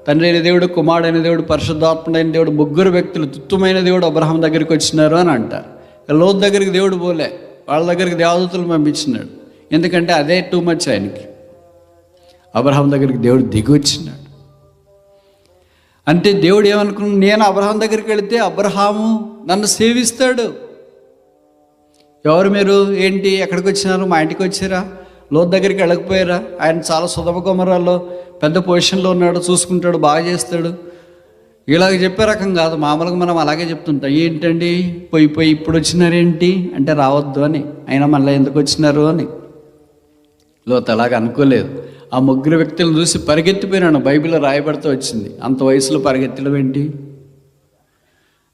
తండ్రి అయిన దేవుడు, కుమారుడైన దేవుడు, పరిశుద్ధాత్ముడైన దేవుడు, 3 వ్యక్తులు, తుత్తమైన దేవుడు అబ్రహాం దగ్గరికి వచ్చినారు అని అంటారు. లోతు దగ్గరికి దేవుడు పోలే, వాళ్ళ దగ్గరికి దేవదూతలు పంపించినాడు. ఎందుకంటే అదే టూ మచ్ ఆయనకి. అబ్రహాం దగ్గరికి దేవుడు దిగి వచ్చినాడు. అంటే దేవుడు ఏమనుకున్నాడు, నేను అబ్రహాం దగ్గరికి వెళితే అబ్రహాము నన్ను సేవిస్తాడు. ఎవరు మీరు, ఏంటి, ఎక్కడికి వచ్చినారు, మా ఇంటికి వచ్చారా, లోతు దగ్గరికి వెళ్ళకపోయారా, ఆయన చాలా సుధమ గుమరాల్లో పెద్ద పొజిషన్లో ఉన్నాడు, చూసుకుంటాడు, బాగా చేస్తాడు, ఇలాగ చెప్పే రకం కాదు. మామూలుగా మనం అలాగే చెప్తుంటాం, ఏంటండి పోయి ఇప్పుడు వచ్చినారేంటి అంటే రావద్దు అని, అయినా మళ్ళీ ఎందుకు వచ్చినారు అని. లోతు అలాగ అనుకోలేదు. ఆ ముగ్గురు వ్యక్తులను చూసి పరిగెత్తిపోయినాను, బైబిల్లో రాయబడుతూ వచ్చింది. అంత వయసులో పరిగెత్తడం ఏంటి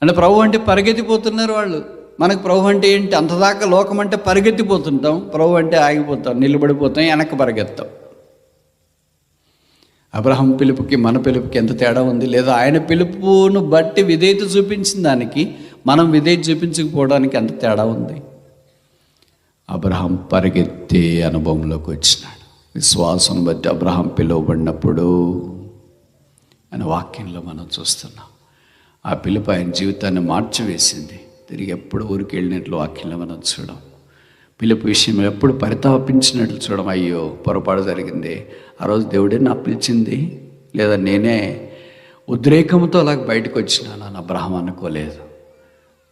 అంటే, ప్రభు అంటే పరిగెత్తిపోతున్నారు వాళ్ళు. మనకు ప్రభు అంటే ఏంటి, అంతదాకా లోకం అంటే పరిగెత్తిపోతుంటాం, ప్రభు అంటే ఆగిపోతాం, నిలబడిపోతాం, వెనక్కి పరిగెత్తాం. అబ్రహాం పిలుపుకి మన పిలుపుకి ఎంత తేడా ఉంది. లేదా ఆయన పిలుపును బట్టి విధేయత చూపించిన దానికి మనం విధేయత చూపించకపోవడానికి ఎంత తేడా ఉంది. అబ్రహాం పరిగెత్తే అనుభవంలోకి వచ్చినాడు. విశ్వాసం బట్టి అబ్రహాం పిలువబడినప్పుడు అనే వాక్యంలో మనం చూస్తున్నాం. ఆ పిలుపు ఆయన జీవితాన్ని మార్చివేసింది. తిరిగి ఎప్పుడు ఊరికి వెళ్ళినట్లు వాక్యంలో మనం చూడం. పిలుపు విషయం ఎప్పుడు పరితాపించినట్లు చూడం. అయ్యో పొరపాటు జరిగింది, ఆ రోజు దేవుడే నా పిలిచింది, లేదా నేనే ఉద్రేకంతో అలాగ బయటకు వచ్చినాను అని అబ్రహాం అనుకోలేదు.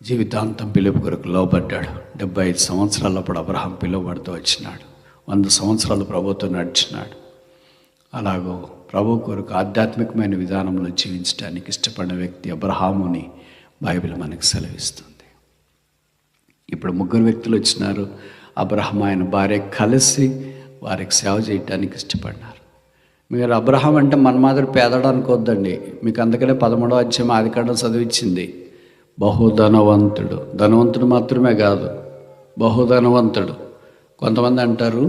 జీవితాంతం పిలుపు కొరకు లోబడ్డాడు. 75 సంవత్సరాలప్పుడు అబ్రహాం పిలువబడుతూ వచ్చినాడు. 100 సంవత్సరాలు ప్రభుతో నడిచినాడు. అలాగో ప్రభు కొరకు ఆధ్యాత్మికమైన విధానంలో జీవించడానికి ఇష్టపడిన వ్యక్తి అబ్రహాముని బైబిల్ మనకు సెలవిస్తుంది. ఇప్పుడు ముగ్గురు వ్యక్తులు వచ్చినారు. అబ్రహాం ఆయన భార్య కలిసి వారికి సేవ చేయడానికి ఇష్టపడినారు. మీరు అబ్రహాం అంటే మన మాదిరి పేదడు అనుకోవద్దండి. మీకు అందుకనే 13వ అధ్యాయం ఆదికాండం చదివించింది. బహుధనవంతుడు, ధనవంతుడు మాత్రమే కాదు, బహుధనవంతుడు. కొంతమంది అంటారు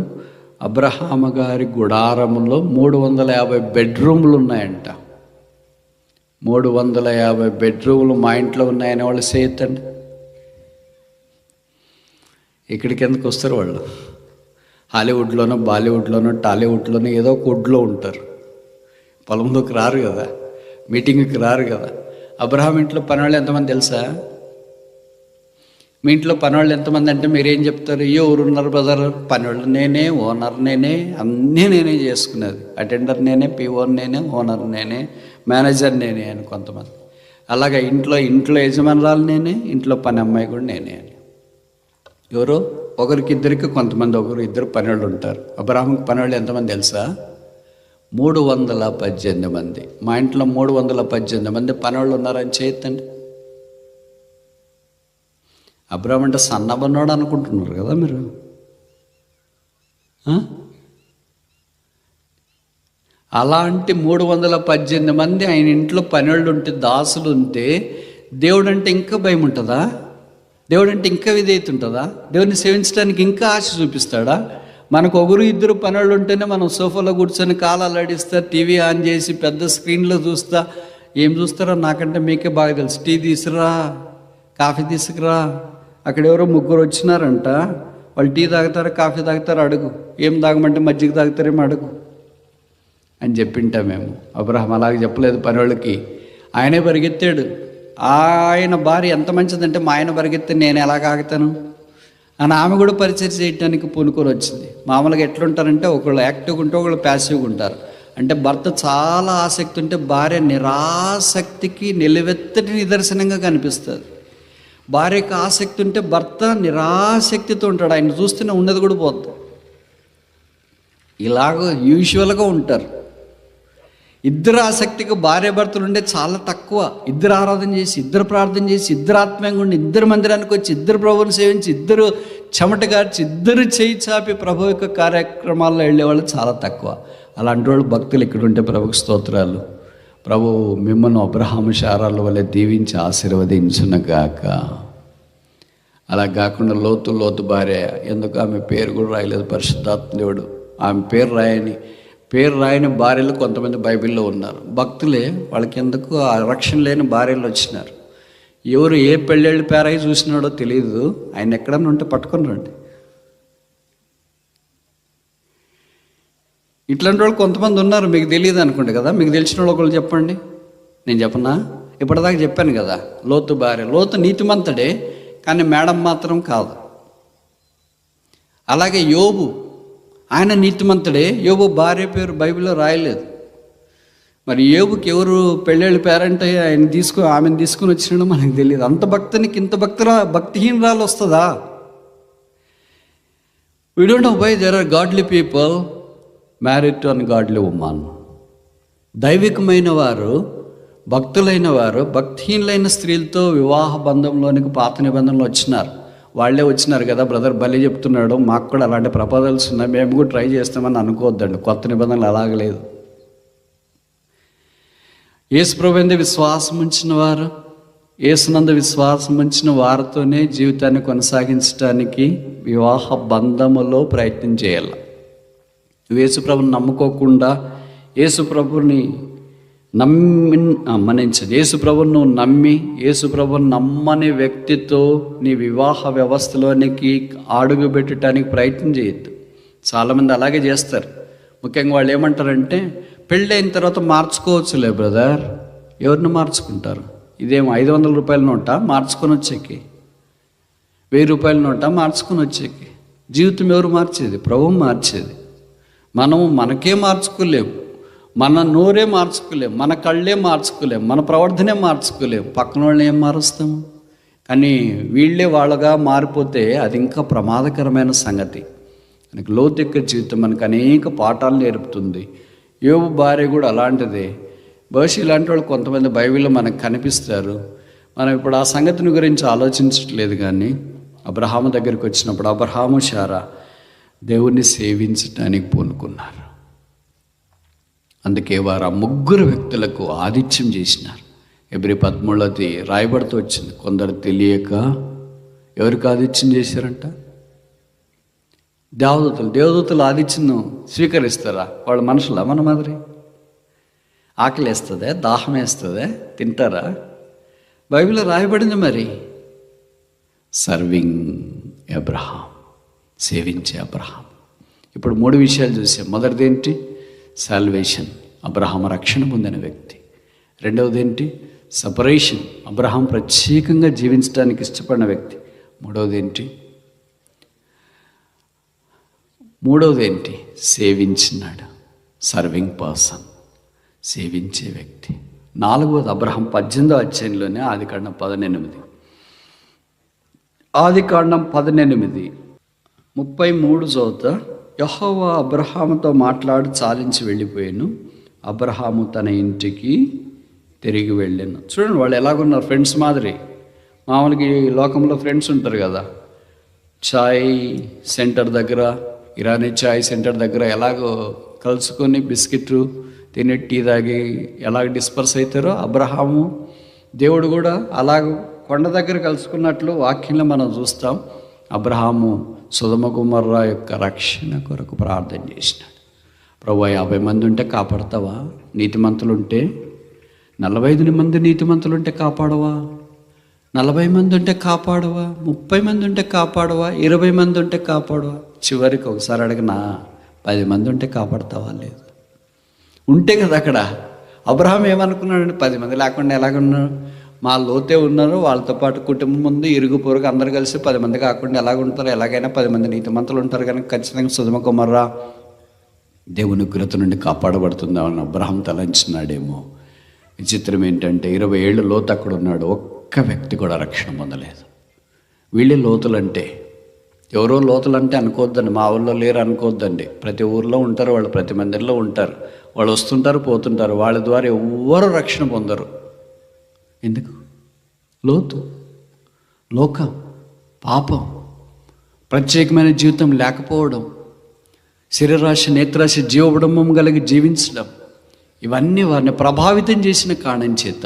అబ్రహాము గారి గుడారంలో 350 బెడ్రూమ్లు ఉన్నాయంట. 350 బెడ్రూమ్లు మా ఇంట్లో ఉన్నాయనే వాళ్ళు చేయొద్దండి. ఇక్కడికి ఎందుకు వస్తారు వాళ్ళు? హాలీవుడ్లోనో బాలీవుడ్లోనో టాలీవుడ్లోనో ఏదో ఒక వుడ్లో ఉంటారు. పొలంలోకి రారు కదా, మీటింగ్కి రారు కదా. అబ్రహాం ఇంట్లో పనివాళ్ళు ఎంతమంది తెలుసా? మీ ఇంట్లో పనివాళ్ళు ఎంతమంది అంటే మీరేం చెప్తారు? ఎవరు ఉన్నారు బ్రదర్? పనివాళ్ళు నేనే, ఓనర్ నేనే, అన్నీ నేనే చేసుకునేది. అటెండర్ నేనే, పిఓన్ నేనే, ఓనర్ నేనే, మేనేజర్ నేనే అని కొంతమంది. అలాగే ఇంట్లో యజమానురాలు నేనే, ఇంట్లో పని అమ్మాయి కూడా నేనే అని. ఎవరో ఒకరికిద్దరికి, కొంతమంది ఇద్దరు పనివాళ్ళు ఉంటారు. అబ్రహాంకి పనివాళ్ళు ఎంతమంది తెలుసా? 318 మంది. మా ఇంట్లో 318 మంది పనివాళ్ళు ఉన్నారని చేయొద్దండి. అబ్రహాం అంటే సన్నబన్నోడు అనుకుంటున్నారు కదా మీరు. అలాంటి 318 మంది ఆయన ఇంట్లో పనివాళ్ళు ఉంటే, దాసులు ఉంటే, దేవుడు అంటే ఇంకా భయం ఉంటుందా? దేవుడు అంటే ఇంకా విధేయత ఉంటుందా? దేవుడిని సేవించడానికి ఇంకా ఆశ చూపిస్తాడా? మనకు ఇద్దరు పనులు ఉంటేనే మనం సోఫాలో కూర్చొని కాలు అల్లాడిస్తా, టీవీ ఆన్ చేసి పెద్ద స్క్రీన్లో చూస్తా. ఏం చూస్తారో నాకంటే మీకే బాగా తెలుసు. టీ తీసుకురా, కాఫీ తీసుకురా. అక్కడ ఎవరో ముగ్గురు వచ్చినారంట. వాళ్ళు టీ తాగుతారా, కాఫీ తాగుతారా అడుగు. ఏం తాగమంటే మజ్జిగ తాగుతారేమో అడుగు అని చెప్పింటాం మేము. అబ్రహాం అలాగే చెప్పలేదు పనివాళ్ళకి. ఆయనే పరిగెత్తాడు. ఆయన భార్య ఎంత మంచిదంటే, మా ఆయన పరిగెత్తే నేను ఎలా ఆగుతాను అని ఆమె కూడా పరిచయం చేయడానికి పూనుకొని వచ్చింది. మామూలుగా ఎట్లుంటారంటే, ఒకళ్ళు యాక్టివ్గా ఉంటే ఒకళ్ళు ప్యాసివ్గా ఉంటారు. అంటే భర్త చాలా ఆసక్తి ఉంటే భార్య నిరాసక్తికి నిలువెత్తటి నిదర్శనంగా కనిపిస్తుంది. భార్యకు ఆసక్తి ఉంటే భర్త నిరాసక్తితో ఉంటాడు. ఆయన చూస్తూనే ఉన్నది కూడా పోతుంది. ఇలాగ యూజువల్గా ఉంటారు. ఇద్దరు ఆసక్తిగా భార్య భర్తలు ఉండే చాలా తక్కువ. ఇద్దరు ఆరాధన చేసి, ఇద్దరు ప్రార్థన చేసి, ఇద్దరు ఆత్మీయంగా ఉండి, ఇద్దరు మందిరానికి వచ్చి, ఇద్దరు ప్రభువుని సేవించి, ఇద్దరు చెమటగార్చి, ఇద్దరు చేయి చాపి ప్రభు యొక్క కార్యక్రమాల్లో వెళ్ళేవాళ్ళు చాలా తక్కువ. అలాంటి వాళ్ళు భక్తులు ఇక్కడ ఉంటే ప్రభుకి స్తోత్రాలు. ప్రభు మిమ్మల్ని అబ్రహాము శారాల వల్ల దీవించి ఆశీర్వదించునగాక. అలా కాకుండా లోతు భార్య, ఎందుకు ఆమె పేరు కూడా రాయలేదు పరిశుద్ధాత్మ దేవుడు. ఆమె పేరు రాయని భార్యలు కొంతమంది బైబిల్లో ఉన్నారు. భక్తులే, వాళ్ళకి ఎందుకు ఆ రక్షణ లేని భార్యలు వచ్చినారు. ఎవరు ఏ పెళ్ళిళ్ళు పేరాయి చూసినాడో తెలియదు. ఆయన ఎక్కడన్నా ఉంటే పట్టుకొని రండి. ఇట్లాంటి వాళ్ళు కొంతమంది ఉన్నారు. మీకు తెలియదు అనుకోండి కదా. మీకు తెలిసిన వాళ్ళు ఒకళ్ళు చెప్పండి. నేను చెప్పనా? ఇప్పటిదాకా చెప్పాను కదా, లోతు భార్య. లోతు నీతిమంతుడే, కానీ మేడం మాత్రం కాదు. అలాగే యోబు, ఆయన నీతిమంతుడే. యోబు భార్య పేరు బైబిల్లో రాయలేదు. మరి ఏబుకి ఎవరు పెళ్ళేళ్ళు పేరెంట్ అయ్యి ఆమెను తీసుకుని వచ్చినాడో మనకు తెలియదు. అంత భక్తునికి ఇంత భక్తిహీనరాలు వస్తుందా? We don't know why there are godly people married to ungodly women. దైవికమైన వారు, భక్తులైన వారు భక్తిహీనులైన స్త్రీలతో వివాహ బంధంలోనికి పాత నిబంధనలు వచ్చినారు. వాళ్ళే వచ్చినారు కదా. బ్రదర్ బలి చెప్తున్నాడు, మాకు కూడా అలాంటి ప్రపోజల్స్ ఉన్నాయి, మేము కూడా ట్రై చేస్తామని అనుకోవద్దండి. కొత్త నిబంధనలు అలాగలేదు. యేసుప్రభువునందు విశ్వాసం ఉంచిన వారు, యేసునందు విశ్వాసం ఉంచిన వారితోనే జీవితాన్ని కొనసాగించడానికి వివాహ బంధములో ప్రయత్నం చేయాలి. యేసుప్రభుని నమ్ముకోకుండా, యేసుప్రభుని మన్నించదు. యేసుప్రభుని నువ్వు నమ్మి యేసుప్రభుని నమ్మని వ్యక్తితో నీ వివాహ వ్యవస్థలోనికి అడుగు పెట్టడానికి ప్రయత్నం చేయొద్దు. చాలామంది అలాగే చేస్తారు. ముఖ్యంగా వాళ్ళు ఏమంటారంటే, పెళ్ళైన తర్వాత మార్చుకోవచ్చులే బ్రదర్. ఎవరిని మార్చుకుంటారు? ఇదేమో 500 రూపాయల నోట మార్చుకొని వచ్చేకి, 1000 రూపాయల నోట మార్చుకొని వచ్చేకి. జీవితం ఎవరు మార్చేది? ప్రభువు మార్చేది. మనము మనకే మార్చుకోలేము, మన నోరే మార్చుకోలేము, మన కళ్ళే మార్చుకోలేము, మన ప్రవర్తనే మార్చుకోలేము. పక్కన వాళ్ళని ఏం మారుస్తాము? కానీ వీళ్ళే వాళ్ళగా మారిపోతే అది ఇంకా ప్రమాదకరమైన సంగతి. మనకి లోతెక్క జీవితం మనకు అనేక పాఠాలు నేర్పుతుంది. యోబు భార్య కూడా అలాంటిదే. బహుశా ఇలాంటి వాళ్ళు కొంతమంది బైబిల్లో మనకు కనిపిస్తారు. మనం ఇప్పుడు ఆ సంగతిని గురించి ఆలోచించట్లేదు. కానీ అబ్రహాము దగ్గరికి వచ్చినప్పుడు అబ్రహాము శారా దేవుణ్ణి సేవించడానికి పూనుకున్నారు. అందుకే వారు ఆ ముగ్గురు వ్యక్తులకు ఆతిథ్యం చేసినారు. ఎబ్రీ 13 రాయబడుతూ వచ్చింది. కొందరు తెలియక ఎవరికి ఆతిథ్యం చేశారంట? దేవదూతలు ఆతిథ్యం స్వీకరిస్తారా? వాళ్ళ మనుషులా మన మాదిరి? ఆకలి వేస్తుందే, దాహం వేస్తుందే, తింటారా? బైబిల్లో రాయబడింది మరి. సర్వింగ్ అబ్రహాం, సేవించే అబ్రహాం. ఇప్పుడు 3 విషయాలు చూసాం. మొదటిది ఏంటి? సాల్వేషన్, అబ్రహాం రక్షణ పొందిన వ్యక్తి. రెండవది ఏంటి? సపరేషన్, అబ్రహాం ప్రత్యేకంగా జీవించడానికి ఇష్టపడిన వ్యక్తి. మూడవది ఏంటి? సేవించినాడు, సర్వింగ్ పర్సన్, సేవించే వ్యక్తి. 4వది అబ్రహాం 18వ అధ్యాయంలోనే ఆదికాండం 18 33 చదువుతా. యెహోవా అబ్రహాముతో మాట్లాడి చాలించి వెళ్ళిపోయాను. అబ్రహాము తన ఇంటికి తిరిగి వెళ్ళాను. చూడండి వాళ్ళు ఎలాగున్నారు, ఫ్రెండ్స్ మాదిరి. మామూలుగా ఈ లోకంలో ఫ్రెండ్స్ ఉంటారు కదా, చాయ్ సెంటర్ దగ్గర, ఇరానీ చాయ్ సెంటర్ దగ్గర ఎలాగో కలుసుకొని బిస్కెట్ తిని టీ తాగి ఎలాగ డిస్పర్స్ అవుతారో, అబ్రహాము దేవుడు కూడా అలాగ కొండ దగ్గర కలుసుకున్నట్లు వాక్యంలో మనం చూస్తాం. అబ్రహాము సొదొమ గొమొర్రా యొక్క రక్షణ కొరకు ప్రార్థన చేసినాడు. ప్రభువా 50 మంది ఉంటే కాపాడతావా? నీతిమంతులుంటే 45 మంది నీతిమంతులుంటే కాపాడవా? 40 మంది ఉంటే కాపాడవా? 30 మంది ఉంటే కాపాడవా? 20 మంది ఉంటే కాపాడవా? చివరికి ఒకసారి అడిగినా 10 మంది ఉంటే కాపాడతావా? లేదు. ఉంటే కదా అక్కడ. అబ్రహాం ఏమనుకున్నాడంటే 10 మంది లేకుండా ఎలాగున్నారు? మా లోతే ఉన్నారు, వాళ్ళతో పాటు కుటుంబం ముందు ఇరుగు పొరుగు అందరు కలిసి 10 మంది కాకుండా ఎలాగుంటారు? ఎలాగైనా 10 మంది నీతిమంతులు ఉంటారు కనుక ఖచ్చితంగా సొదొమ గొమొర్రా దేవుని ఉగ్రత నుండి కాపాడబడుతుందామని అబ్రహాం తలంచినాడేమో. విచిత్రం ఏంటంటే 20 ఏళ్ళు లోతు అక్కడ ఉన్నాడు, ఒక్క వ్యక్తి కూడా రక్షణ పొందలేదు. వీళ్ళే లోతులంటే. ఎవరో లోతులంటే అనుకోవద్దండి, మా ఊళ్ళో లేరు అనుకోవద్దండి. ప్రతి ఊర్లో ఉంటారు వాళ్ళు, ప్రతి మందిరంలో ఉంటారు వాళ్ళు, వస్తుంటారు పోతుంటారు. వాళ్ళ ద్వారా ఎవ్వరూ రక్షణ పొందరు. ఎందుకు? లోతు, లోకం, పాపం, ప్రత్యేకమైన జీవితం లేకపోవడం, శరీరాశ నేత్రాశ జీవబడంబం కలిగి జీవించడం, ఇవన్నీ వారిని ప్రభావితం చేసిన కారణం చేత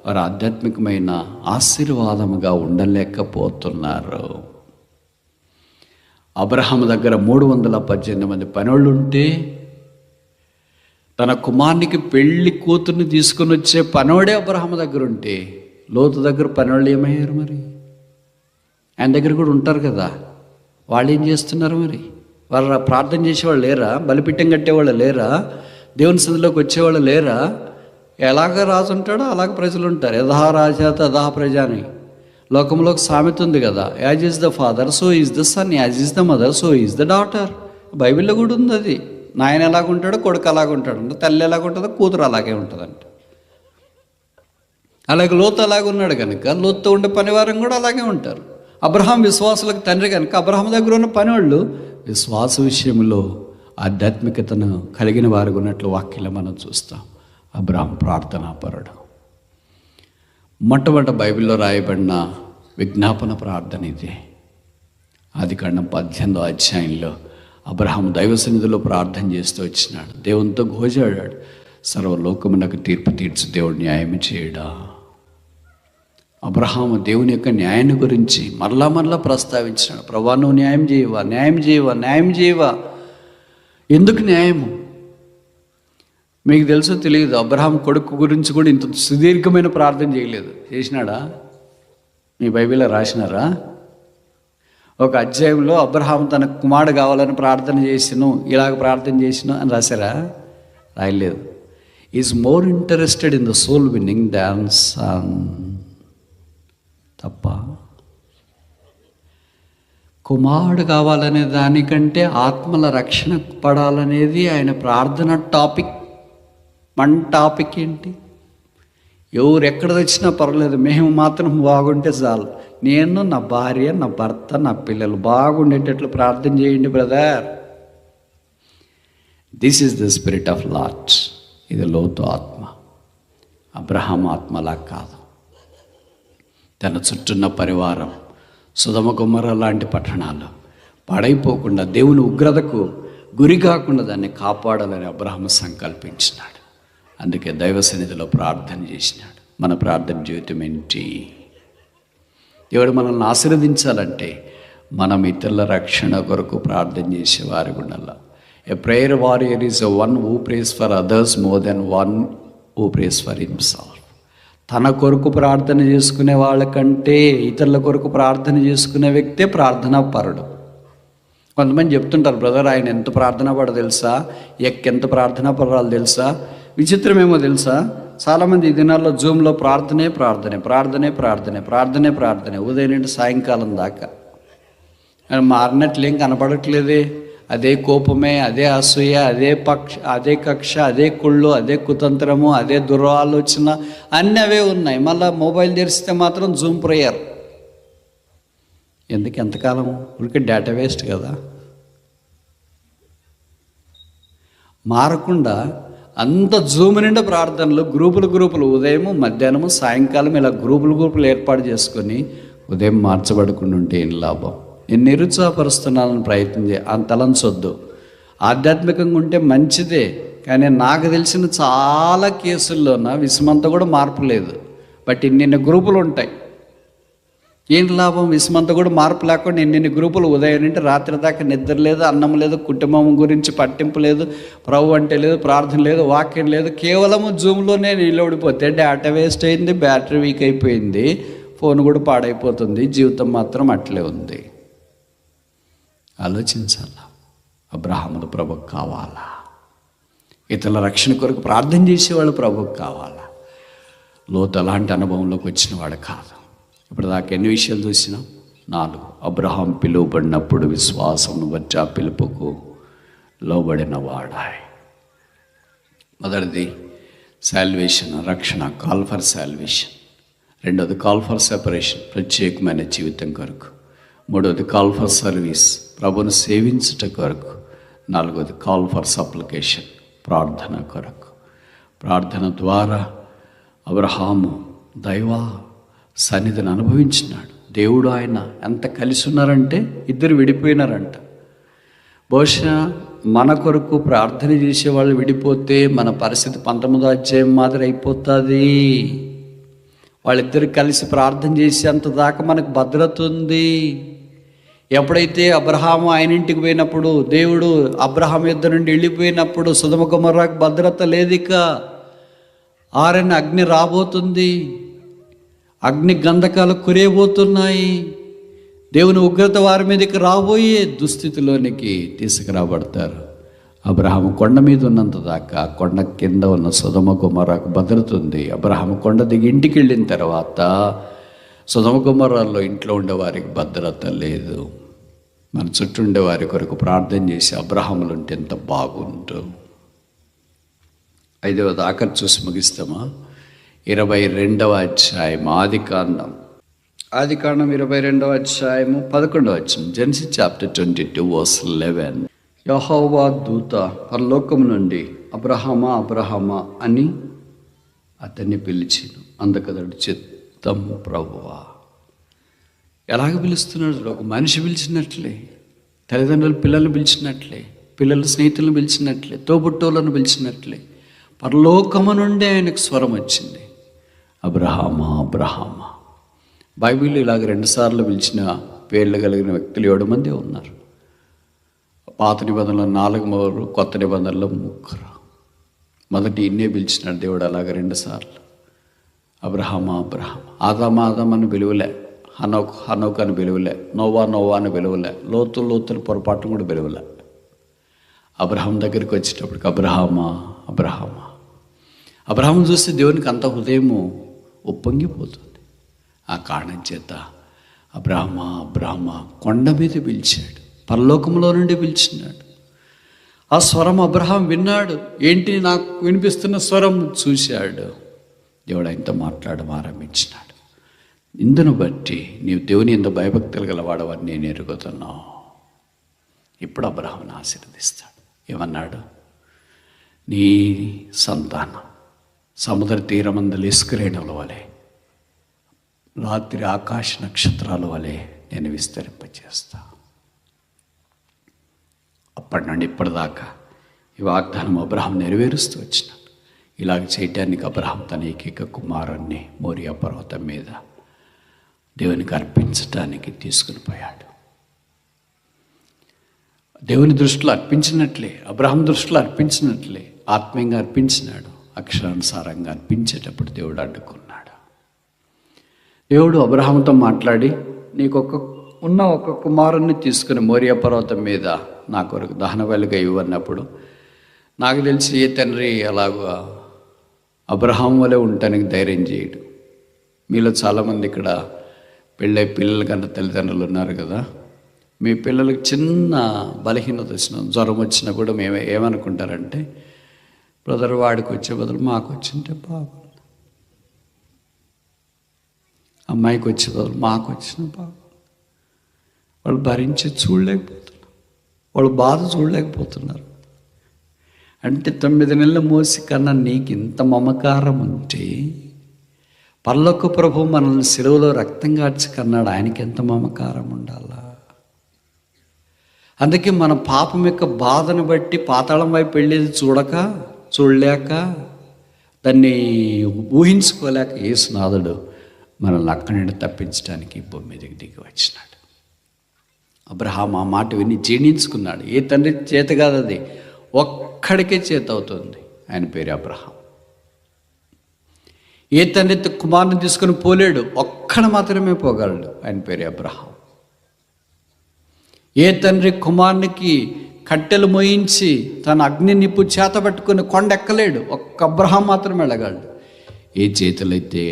వారు ఆధ్యాత్మికమైన ఆశీర్వాదముగా ఉండలేకపోతున్నారు. అబ్రహాము దగ్గర 318 మంది పనోళ్ళు ఉంటే, తన కుమారునికి పెళ్లి కూతుర్ని తీసుకొని వచ్చే పనోడే అబ్రహాము దగ్గర ఉంటే, లోతు దగ్గర పనోళ్ళు ఏమయ్యారు మరి? ఆయన దగ్గర కూడా ఉంటారు కదా, వాళ్ళు ఏం చేస్తున్నారు మరి? వాళ్ళు ప్రార్థన చేసేవాళ్ళు లేరా? బలిపీఠం కట్టేవాళ్ళు లేరా? దేవుని సన్నిధిలోకి వచ్చేవాళ్ళు లేరా? ఎలాగ రాజు ఉంటాడో అలాగ ప్రజలు ఉంటారు. యథా రాజా తథా ప్రజ అని లోకంలో ఒక సామెత ఉంది కదా, as is the father so is the son, as is the mother so is the daughter. బైబిల్లో కూడా ఉంది అది. నాయన ఎలాగుంటాడో కొడుకు అలాగుంటాడు, తల్లి ఎలాగుంటుందో కూతురు అలాగే ఉంటుందంట. అలాగే లోతు అలాగే ఉన్నాడు కనుక లోతుతో ఉండే పనివారం కూడా అలాగే ఉంటారు. అబ్రహాం విశ్వాసులకు తండ్రి కనుక అబ్రహాం దగ్గర ఉన్న పనివాళ్ళు విశ్వాస విషయంలో ఆధ్యాత్మికతను కలిగిన వారు ఉన్నట్లు వాక్యంలో మనం చూస్తాం. అబ్రహాం ప్రార్థనాపరుడు. మొట్టమొదటి బైబిల్లో రాయబడిన విజ్ఞాపన ప్రార్థన ఇదే. ఆదికాండం 18వ అధ్యాయంలో అబ్రహాం దైవ సన్నిధిలో ప్రార్థన చేస్తూ వచ్చినాడు. దేవునితో గోజాడాడు, సర్వలోకమునకు తీర్పు తీర్చు దేవుడు న్యాయం చేయడా. అబ్రహాము దేవుని యొక్క న్యాయాన్ని గురించి మరలా ప్రస్తావించినాడు. ప్రభువా, నువ్వు న్యాయం చేయవా, న్యాయం చేయవా, న్యాయం చేయవా. ఎందుకు న్యాయము? మీకు తెలుసో తెలియదు, అబ్రహాం కొడుకు గురించి కూడా ఇంత సుదీర్ఘమైన ప్రార్థన చేయలేదు. చేసినాడా? మీ బైబిల్లో రాసినారా? ఒక అధ్యాయంలో అబ్రహాం తన కుమారుడు కావాలని ప్రార్థన చేసిను, ఇలాగ ప్రార్థన చేసిను అని రాశారా? రాయలేదు. Is more interested in the soul winning than son. తప్ప కుమారుడు కావాలనే దానికంటే ఆత్మల రక్షణ పడాలనేది ఆయన ప్రార్థన టాపిక్. మన టాపిక్ ఏంటి? ఎవరు ఎక్కడ తెచ్చినా పర్వాలేదు, మేము మాత్రం బాగుంటే చాలు. నేను, నా భార్య, నా భర్త, నా పిల్లలు బాగుండేటట్లు ప్రార్థన చేయండి brother. This is the spirit of lord. ఇది లోతు ఆత్మ. అబ్రహాం ఆత్మలా కాదు. తన చుట్టూన్న పరివారం, సొదొమ గొమొర్రా లాంటి పట్టణాలు పాడైపోకుండా, దేవుని ఉగ్రతకు గురి కాకుండా దాన్ని కాపాడాలని అబ్రహాము సంకల్పించినాడు. అందుకే దైవ సన్నిధిలో ప్రార్థన చేసినాడు. మన ప్రార్థన జీవితం ఏంటి? దేవుడు మనల్ని ఆశీర్వదించాలంటే మనం ఇతరుల రక్షణ కొరకు ప్రార్థన చేసేవారు ఉండాలి. A prayer warrior is one who prays for others more than one who prays for himself. తన కొరకు ప్రార్థన చేసుకునే వాళ్ళకంటే ఇతరుల కొరకు ప్రార్థన చేసుకునే వ్యక్తే ప్రార్థనా పరుడు. కొంతమంది చెప్తుంటారు, బ్రదర్ ఆయన ఎంత ప్రార్థనా పడో తెలుసా, ఎంత ప్రార్థనా పరాలు తెలుసా. విచిత్రమేమో తెలుసా, చాలామంది ఈ దినాల్లో జూమ్లో ప్రార్థనే ఉదయం నుండి సాయంకాలం దాకా. మారినట్లేం కనపడట్లేదే. అదే కోపమే, అదే అసూయ, అదే కక్ష, అదే కుళ్ళు, అదే కుతంత్రము, అదే దురాలోచన, అన్నీ అవే ఉన్నాయి. మళ్ళీ మొబైల్ తెరిస్తే మాత్రం జూమ్ ప్రేయర్. ఎందుకు ఎంతకాలం? ఊరికే డేటా వేస్ట్ కదా. మారకుండా అంత జూమ్ నిండా ప్రార్థనలు, గ్రూపులు ఉదయము, మధ్యాహ్నము, సాయంకాలం ఇలా గ్రూపులు ఏర్పాటు చేసుకొని ఉదయం మార్చబడకుండా ఉంటే ఏం లాభం? నేను నిరుత్సాహపరుస్తున్నానని ప్రయత్నం తలంచొద్దు. ఆధ్యాత్మికంగా ఉంటే మంచిదే, కానీ నాకు తెలిసిన చాలా కేసుల్లోన విషమంతా కూడా మార్పు లేదు. బట్ ఇన్ని గ్రూపులు ఉంటాయి, ఏంటి లాభం? విషమంతా కూడా మార్పు లేకుండా ఇన్ని గ్రూపులు ఉదయం నుండి రాత్రి దాకా నిద్ర లేదు, అన్నం లేదు, కుటుంబం గురించి పట్టింపు లేదు, ప్రభు అంటే లేదు, ప్రార్థన లేదు, వాక్యం లేదు. కేవలము జూమ్లోనే నిలబడిపోతే డేటా వేస్ట్ అయింది, బ్యాటరీ వీక్ అయిపోయింది, ఫోన్ కూడా పాడైపోతుంది, జీవితం మాత్రం అట్లే ఉంది. ఆలోచించాలా? అబ్రహాములు ప్రభుకు కావాలా? ఇతరుల రక్షణ కొరకు ప్రార్థన చేసేవాళ్ళు ప్రభుకు కావాలా? లోతు అలాంటి అనుభవంలోకి వచ్చిన వాడు కాదు. ఇప్పుడు దాకా ఎన్ని విషయాలు చూసినాం? 4. అబ్రహాం పిలువబడినప్పుడు విశ్వాసమును బట్టి ఆ పిలుపుకు లోబడిన వాడాయి. మొదటిది సాల్వేషన్, రక్షణ, కాల్ ఫర్ సాల్వేషన్. రెండోది కాల్ ఫర్ సెపరేషన్, ప్రత్యేకమైన జీవితం కొరకు. మూడోది కాల్ ఫర్ సర్వీస్, ప్రభుని సేవించుట కొరకు. 4వది కాల్ ఫర్ సప్లికేషన్, ప్రార్థన కొరకు. ప్రార్థన ద్వారా అబ్రహాము దైవ సన్నిధిని అనుభవించినాడు. దేవుడు ఆయన ఎంత కలిసి ఉన్నారంటే ఇద్దరు విడిపోయినారంట. బహుశా మన కొరకు ప్రార్థన చేసేవాళ్ళు విడిపోతే మన పరిస్థితి 19వ అధ్యాయం మాదిరి అయిపోతుంది. వాళ్ళిద్దరు కలిసి ప్రార్థన చేసేంత దాకా మనకు భద్రత ఉంది. ఎప్పుడైతే అబ్రహాము ఆయన ఇంటికి పోయినప్పుడు, దేవుడు అబ్రహాం యుద్ధ నుండి వెళ్ళిపోయినప్పుడు సొదొమ గొమొర్రాకు భద్రత లేదు. ఇక ఆరని అగ్ని రాబోతుంది, అగ్ని గంధకాలు కురేయబోతున్నాయి. దేవుని ఉగ్రత వారి మీదకి రాబోయే దుస్థితిలోనికి తీసుకురాబడతారు. అబ్రహాము కొండ మీద ఉన్నంత దాకా కొండ కింద ఉన్న సొదొమ గొమొర్రాకు భద్రత ఉంది. అబ్రహాము కొండ దిగి ఇంటికి వెళ్ళిన తర్వాత సొదొమ గొమొర్రాలో ఇంట్లో ఉండే వారికి భద్రత లేదు. మన చుట్టూ ఉండే వారి కొరకు ప్రార్థన చేసి అబ్రహాములు ఉంటే ఎంత బాగుంటు. 5వ ఆఖరి చూసి ముగిస్తామా? 22వ అధ్యాయం ఆదికాండం 22వ అధ్యాయము 11వ వచనం. Genesis chapter 22 verse 11. యెహోవా దూత పరలోకము నుండి అబ్రహామా అబ్రహామా అని అతన్ని పిలిచిను. అందుకతడు చిత్తం ప్రభువా. ఎలాగ పిలుస్తున్నాడు? ఒక మనిషి పిలిచినట్లే, తల్లిదండ్రులు పిల్లలు పిలిచినట్లే, పిల్లలు స్నేహితులను పిలిచినట్లే, తోబుట్టోళ్ళను పిలిచినట్లే పరలోకము నుండి ఆయనకు స్వరం వచ్చింది, అబ్రహామా అబ్రహామా. బైబిల్లో ఇలాగ 2 సార్లు పిలిచిన పేర్లు కలిగిన వ్యక్తులు 7 మంది ఉన్నారు. పాత నిబంధనలో 4, కొత్త నిబంధనలో 3. మొదటి ఇన్నే పిలిచినాడు దేవుడు అలాగ 2 సార్లు, అబ్రహామా అబ్రహామా. ఆదామా ఆదాం అని పిలువలే, హనోక్ హనోక్ అని పిలువలే, నోవా నోవా అని పిలువలే, లోతులు పొరపాటు కూడా పిలువలే. అబ్రహాం దగ్గరికి వచ్చేటప్పటికి అబ్రహామా అబ్రహామా. అబ్రహాం చూస్తే దేవునికి అంత హృదయము ఉప్పొంగిపోతుంది. ఆ కారణం చేత అబ్రహామా అబ్రహామా కొండ మీద పిలిచాడు, పరలోకంలో నుండి పిలిచినాడు. ఆ స్వరం అబ్రహాం విన్నాడు. ఏంటి నాకు వినిపిస్తున్న స్వరం చూశాడు. దేవుడు ఆయనతో మాట్లాడడం ఆరంభించినాడు. ఇందును బట్టి నీవు దేవుని ఎంత భయభక్తులు గలవాడవని నేను ఎరుగుతున్నావు. ఇప్పుడు అబ్రహాంను ఆశీర్వదిస్తాడు. ఏమన్నాడు? నీ సంతానం సముద్ర తీరమందలి ఇసుకరేణుల వలె, రాత్రి ఆకాశ నక్షత్రాల వలె నేను విస్తరింపచేస్తా. అప్పటి నుండి ఇప్పటిదాకా ఈ వాగ్దానం అబ్రహాం నెరవేరుస్తూ వచ్చినాడు. ఇలాగ చేయటానికి అబ్రహాం తన ఏకైక కుమారుణ్ణి మోరియా పర్వతం మీద దేవునికి అర్పించటానికి తీసుకుని పోయాడు. దేవుని దృష్టిలో అర్పించినట్లే, అబ్రహాం దృష్టిలో అర్పించినట్లే ఆత్మీయంగా అర్పించినాడు. అక్షరానుసారంగా అర్పించేటప్పుడు దేవుడు అడ్డుకున్నాడు. దేవుడు అబ్రహాంతో మాట్లాడి, నీకు ఒక కుమారుణ్ణి తీసుకుని మోరియా పర్వతం మీద నా కొరకు దహన బలిగా ఇవ్వన్నప్పుడు, నాకు తెలిసి ఏ తండ్రి అలాగా అబ్రహాం వలె ఉండటానికి ధైర్యం చేయడు. మీలో చాలామంది ఇక్కడ పెళ్ళై పిల్లల కన్నా తల్లిదండ్రులు ఉన్నారు కదా. మీ పిల్లలకు చిన్న బలహీనత వచ్చిన, జ్వరం వచ్చినా కూడా మేము ఏమనుకుంటారంటే, బ్రదర్ వాడికి వచ్చే బదులు మాకు వచ్చింటే బాగుంది, అమ్మాయికి వచ్చే బదులు మాకు వచ్చిన బాగుంది. వాళ్ళు భరించి చూడలేకపోతున్నారు, వాళ్ళు బాధ చూడలేకపోతున్నారు. అంటే 9 నెలల మోసి కన్నా నీకు ఇంత మమకారం ఉంటే, పరలోక ప్రభు మనల్ని సిలువలో రక్తం కార్చి కన్నాడు, ఆయనకి ఎంత మమకారం ఉండాలా? అందుకే మన పాపం యొక్క బాధను బట్టి పాతాళం వైపు వెళ్ళేది చూడలేక దాన్ని ఊహించుకోలేక యేసునాథుడు మనల్ని అక్కడి నుండి తప్పించడానికి భూమి మీదకి దిగి వచ్చినాడు. అబ్రహాం ఆ మాట విని జీర్ణించుకున్నాడు. ఏ తండ్రి చేత కాదు, అది ఒక్కడికే చేత అవుతుంది. ఆయన పేరు అబ్రహాం. ఏ తండ్రి కుమారుని తీసుకొని పోలేడు, ఒక్కడు మాత్రమే పోగలడు. ఆయన పేరు అబ్రహాం. ఏ తండ్రి కుమారునికి కట్టెలు మోయించి తన అగ్ని నిప్పు చేత పట్టుకొని కొండెక్కలేడు, ఒక్క అబ్రహాం మాత్రమే వెళ్ళగలడు. ఏ చేతులైతే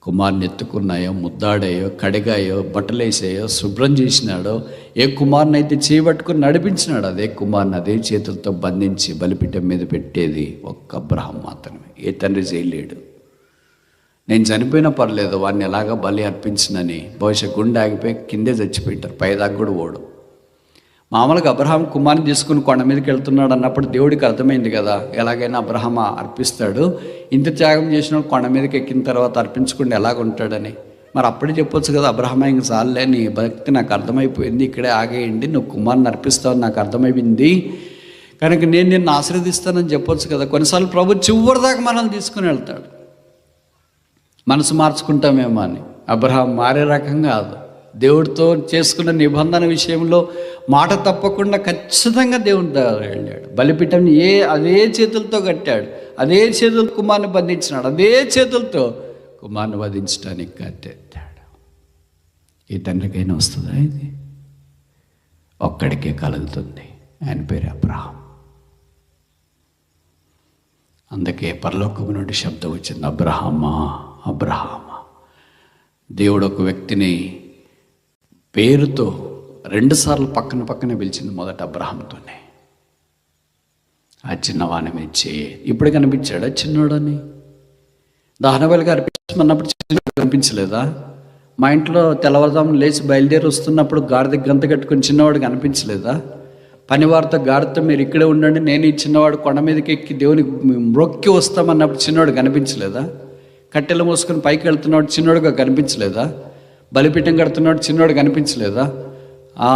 కుమారుని ఎత్తుకున్నాయో, ముద్దాడాయో, కడిగాయో, బట్టలేసాయో, శుభ్రం చేసినాడో, ఏ కుమారుని అయితే చేయబట్టుకుని నడిపించినాడో, అదే కుమారుని అదే చేతులతో బంధించి బలిపీఠం మీద పెట్టేది ఒక్క అబ్రహాం మాత్రమే. ఏ తండ్రి చేయలేడు. నేను చనిపోయినా పర్లేదు, వాడిని ఎలాగా బలి అర్పించినని బహుశా గుండె ఆగిపోయి కిందే చచ్చిపోయింటారు, పైదాకా కూడా ఓడు. మామూలుగా అబ్రహాం కుమారుని తీసుకుని కొండ మీదకి వెళ్తున్నాడు అన్నప్పుడు దేవుడికి అర్థమైంది కదా, ఎలాగైనా అబ్రహాం అర్పిస్తాడు, ఇంత త్యాగం చేసిన కొండ మీదకి ఎక్కిన తర్వాత అర్పించకుండా ఎలాగుంటాడని. మరి అప్పుడే చెప్పొచ్చు కదా, అబ్రహాం ఇంక చాలులే, నీ భక్తి నాకు అర్థమైపోయింది, ఇక్కడే ఆగేయండి, నువ్వు కుమారుని అర్పిస్తావని నాకు అర్థమైంది కనుక నేను నిన్ను ఆశీర్వదిస్తానని చెప్పొచ్చు కదా. కొన్నిసార్లు ప్రభు చివరిదాకా మనల్ని తీసుకుని వెళ్తాడు, మనసు మార్చుకుంటామేమో అని. అబ్రహాం మారే రకం కాదు. దేవుడితో చేసుకున్న నిబంధన విషయంలో మాట తప్పకుండా ఖచ్చితంగా దేవుని దగ్గర వెళ్ళాడు. బలిపీఠం అదే చేతులతో కట్టాడు, అదే చేతులతో కుమారుని బంధించినాడు, అదే చేతులతో కుమారుని వధించడానికి కట్టెత్తాడు. ఈ తండ్రికైనా వస్తుందా? ఇది ఒక్కడికే కలుగుతుంది. ఆయన పేరు అబ్రహాం. అందుకే పరలోకము నుండి శబ్దం వచ్చింది, అబ్రహామా అబ్రహామా. దేవుడు ఒక వ్యక్తిని పేరుతో రెండుసార్లు పక్కన పక్కనే పిలిచింది. మొదట అబ్రహాంతోనే. ఆ చిన్నవాని మీద చేయి. ఇప్పుడు కనిపించాడా చిన్నోడని? దహనబలిగా అర్పించమన్నప్పుడు చిన్నవాడు కనిపించలేదా? మా ఇంట్లో తెల్లవారుజామున లేచి బయలుదేరి వస్తున్నప్పుడు గాడిద గంత కట్టుకుని చిన్నవాడు కనిపించలేదా? పనివారితో గాడితో మీరు ఇక్కడే ఉండండి, నేను ఈ చిన్నవాడు కొండ మీదకి ఎక్కి దేవునికి మ్రొక్కి వస్తామన్నప్పుడు చిన్నవాడు కనిపించలేదా? కట్టెలు మోసుకొని పైకి వెళ్తున్నాడు చిన్నోడుగా కనిపించలేదా? బలిపీఠం కడుతున్నాడు చిన్నోడు కనిపించలేదా? ఆ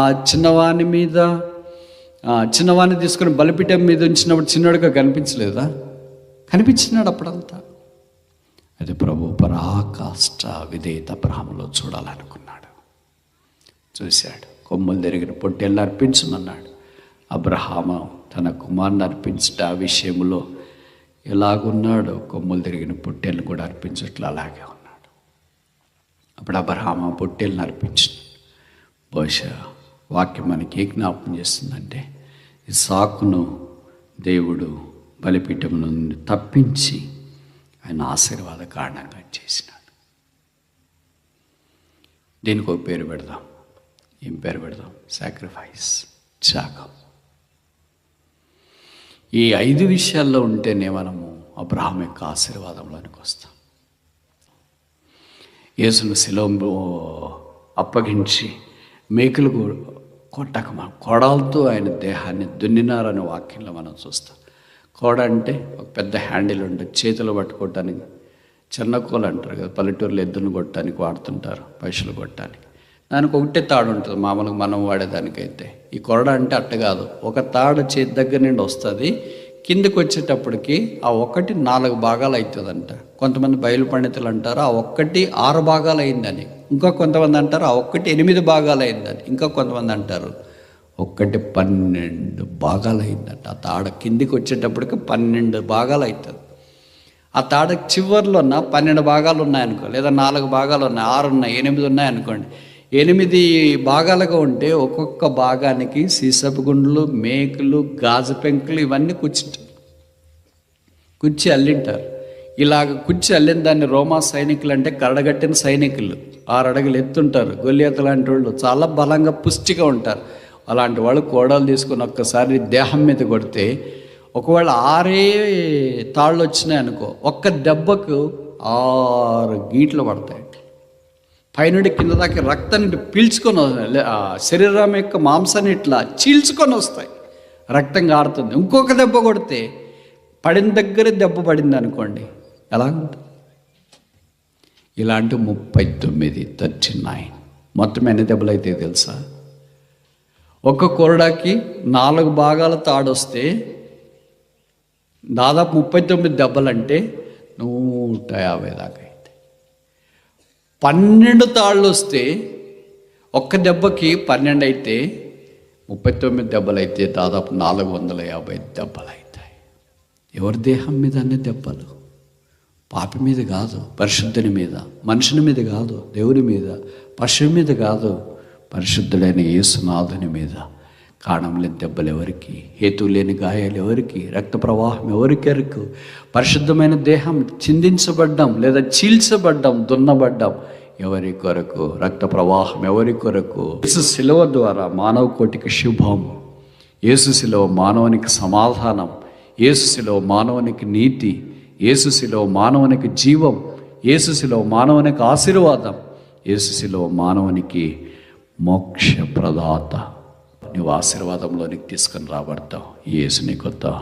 చిన్నవాడిని తీసుకుని బలిపీఠం మీద ఉంచినప్పుడు చిన్నోడుగా కనిపించలేదా? కనిపించినాడు అప్పుడంతా. అది ప్రభు పరాకాష్ట విధేయత అబ్రహాములో చూడాలనుకున్నాడు. చూశాడు. కొమ్ములు తిరిగిన పొట్టేళ్ళని అర్పించమన్నాడు. అబ్రహాము తన కుమారుని అర్పించట ఆ విషయంలో ఎలాగున్నాడో కొమ్ములు తిరిగిన పొట్టేళ్ళని కూడా అర్పించట్లు అలాగే ఉన్నాడు. అప్పుడు అబ్రహాము పొట్టేళ్ళని అర్పించాడు. బహుశా వాక్యం మనకి ఏ జ్ఞాపకం చేస్తుందంటే, ఇస్సాకును దేవుడు బలిపీఠం నుండి తప్పించి ఆయన ఆశీర్వాద కారణంగా చేసినాడు. దీనికి ఒక పేరు పెడదాం. ఏం పేరు పెడదాం? సాక్రిఫైస్, త్యాగం. ఈ 5 విషయాల్లో ఉంటేనే మనము అబ్రహాం యొక్క ఆశీర్వాదంలోనికి వస్తాం. యేసును శిలువలో అప్పగించి మేకులు కొట్టక కోడాలతో ఆయన దేహాన్ని దున్నినారనే వాక్యంలో మనం చూస్తాం. కోడ అంటే ఒక పెద్ద హ్యాండిల్ ఉంటుంది, చేతులు పట్టుకోవటానికి. చిన్నకోలు అంటారు కదా, పల్లెటూరులో ఎద్దును కొట్టడానికి వాడుతుంటారు, పశువులు కొట్టడానికి. దానికి ఒకటే తాడు ఉంటుంది మామూలుగా మనం వాడేదానికైతే. ఈ కొరడ అంటే అట్ట కాదు, ఒక తాడు చేతి దగ్గర నుండి వస్తుంది, కిందకి వచ్చేటప్పటికి ఆ ఒకటి 4 భాగాలు అవుతుందంట. కొంతమంది బయలు పండితులు అంటారు ఆ ఒక్కటి 6 భాగాలు అయిందని, ఇంకా కొంతమంది అంటారు ఆ ఒక్కటి 8 భాగాలు అయిందని, ఇంకా కొంతమంది అంటారు ఒక్కటి 12 భాగాలు అయిందంట. ఆ తాడ కిందికి వచ్చేటప్పటికి 12 భాగాలు అవుతుంది. ఆ తాడ చివరిలోన 12 భాగాలు ఉన్నాయనుకో, లేదా 4 భాగాలు ఉన్నాయి, 6 ఉన్నాయి, 8 ఉన్నాయనుకోండి. 8 భాగాలుగా ఉంటే ఒక్కొక్క భాగానికి సీసపు గుండ్లు, మేకులు, గాజు పెంకులు ఇవన్నీ కుర్చీ అల్లింటారు. ఇలాగ కుర్చీ అల్లిన దాన్ని రోమా సైనికులు అంటే కరడగట్టిన సైనికులు, 6 అడుగులు ఎత్తుంటారు. గొల్లియత లాంటి వాళ్ళు చాలా బలంగా పుష్టిగా ఉంటారు. అలాంటి వాళ్ళు కోడలు తీసుకుని ఒక్కసారి దేహం మీద కొడితే, ఒకవేళ 6 తాళ్ళు వచ్చినాయి అనుకో, ఒక్క దెబ్బకు 6 గీట్లు పడతాయి. పైనుండి కింద దాకా రక్తాన్ని పీల్చుకొని శరీరం యొక్క మాంసాన్ని ఇట్లా చీల్చుకొని వస్తాయి, రక్తం కారుతుంది. ఇంకొక దెబ్బ కొడితే పడిన దగ్గర దెబ్బ పడింది అనుకోండి, ఎలా ఉంటుంది? ఇలాంటి 39 మొత్తం ఎన్ని దెబ్బలు అయితే తెలుసా? ఒక్క కొరడాకి 4 భాగాల తాడొస్తే దాదాపు 39 దెబ్బలంటే 150 దాకా అయితే. 12 తాళ్ళు వస్తే ఒక్క దెబ్బకి 12 అయితే 39 దెబ్బలు అయితే దాదాపు 450 దెబ్బలు అవుతాయి. ఎవరి దేహం మీద అన్ని దెబ్బలు? పాపి మీద కాదు, పరిశుద్ధుని మీద, మనుషుని మీద కాదు, దేవుని మీద, పశువు మీద కాదు, పరిశుద్ధుడైన యేసునాథుని మీద. కారణం లేని దెబ్బలు ఎవరికి? హేతు లేని గాయాలు ఎవరికి? రక్త ప్రవాహం ఎవరికెరకు? పరిశుద్ధమైన దేహం చిందించబడ్డం లేదా చీల్చబడ్డం, దున్నబడ్డం ఎవరి కొరకు? రక్త ప్రవాహం ఎవరి కొరకు? యేసు శిలువ ద్వారా మానవ కోటికి శుభం. యేసు శిలువ మానవునికి సమాధానం. యేసు శిలువ మానవునికి నీతి. యేసు శిలువ మానవునికి జీవం. యేసు శిలువ మానవునికి ఆశీర్వాదం. యేసు శిలువ మానవునికి మోక్ష ప్రదాత. నువ్వు ఆశీర్వాదంలోనికి తీసుకొని రాబడతావు. యేసు నీకొద్దా?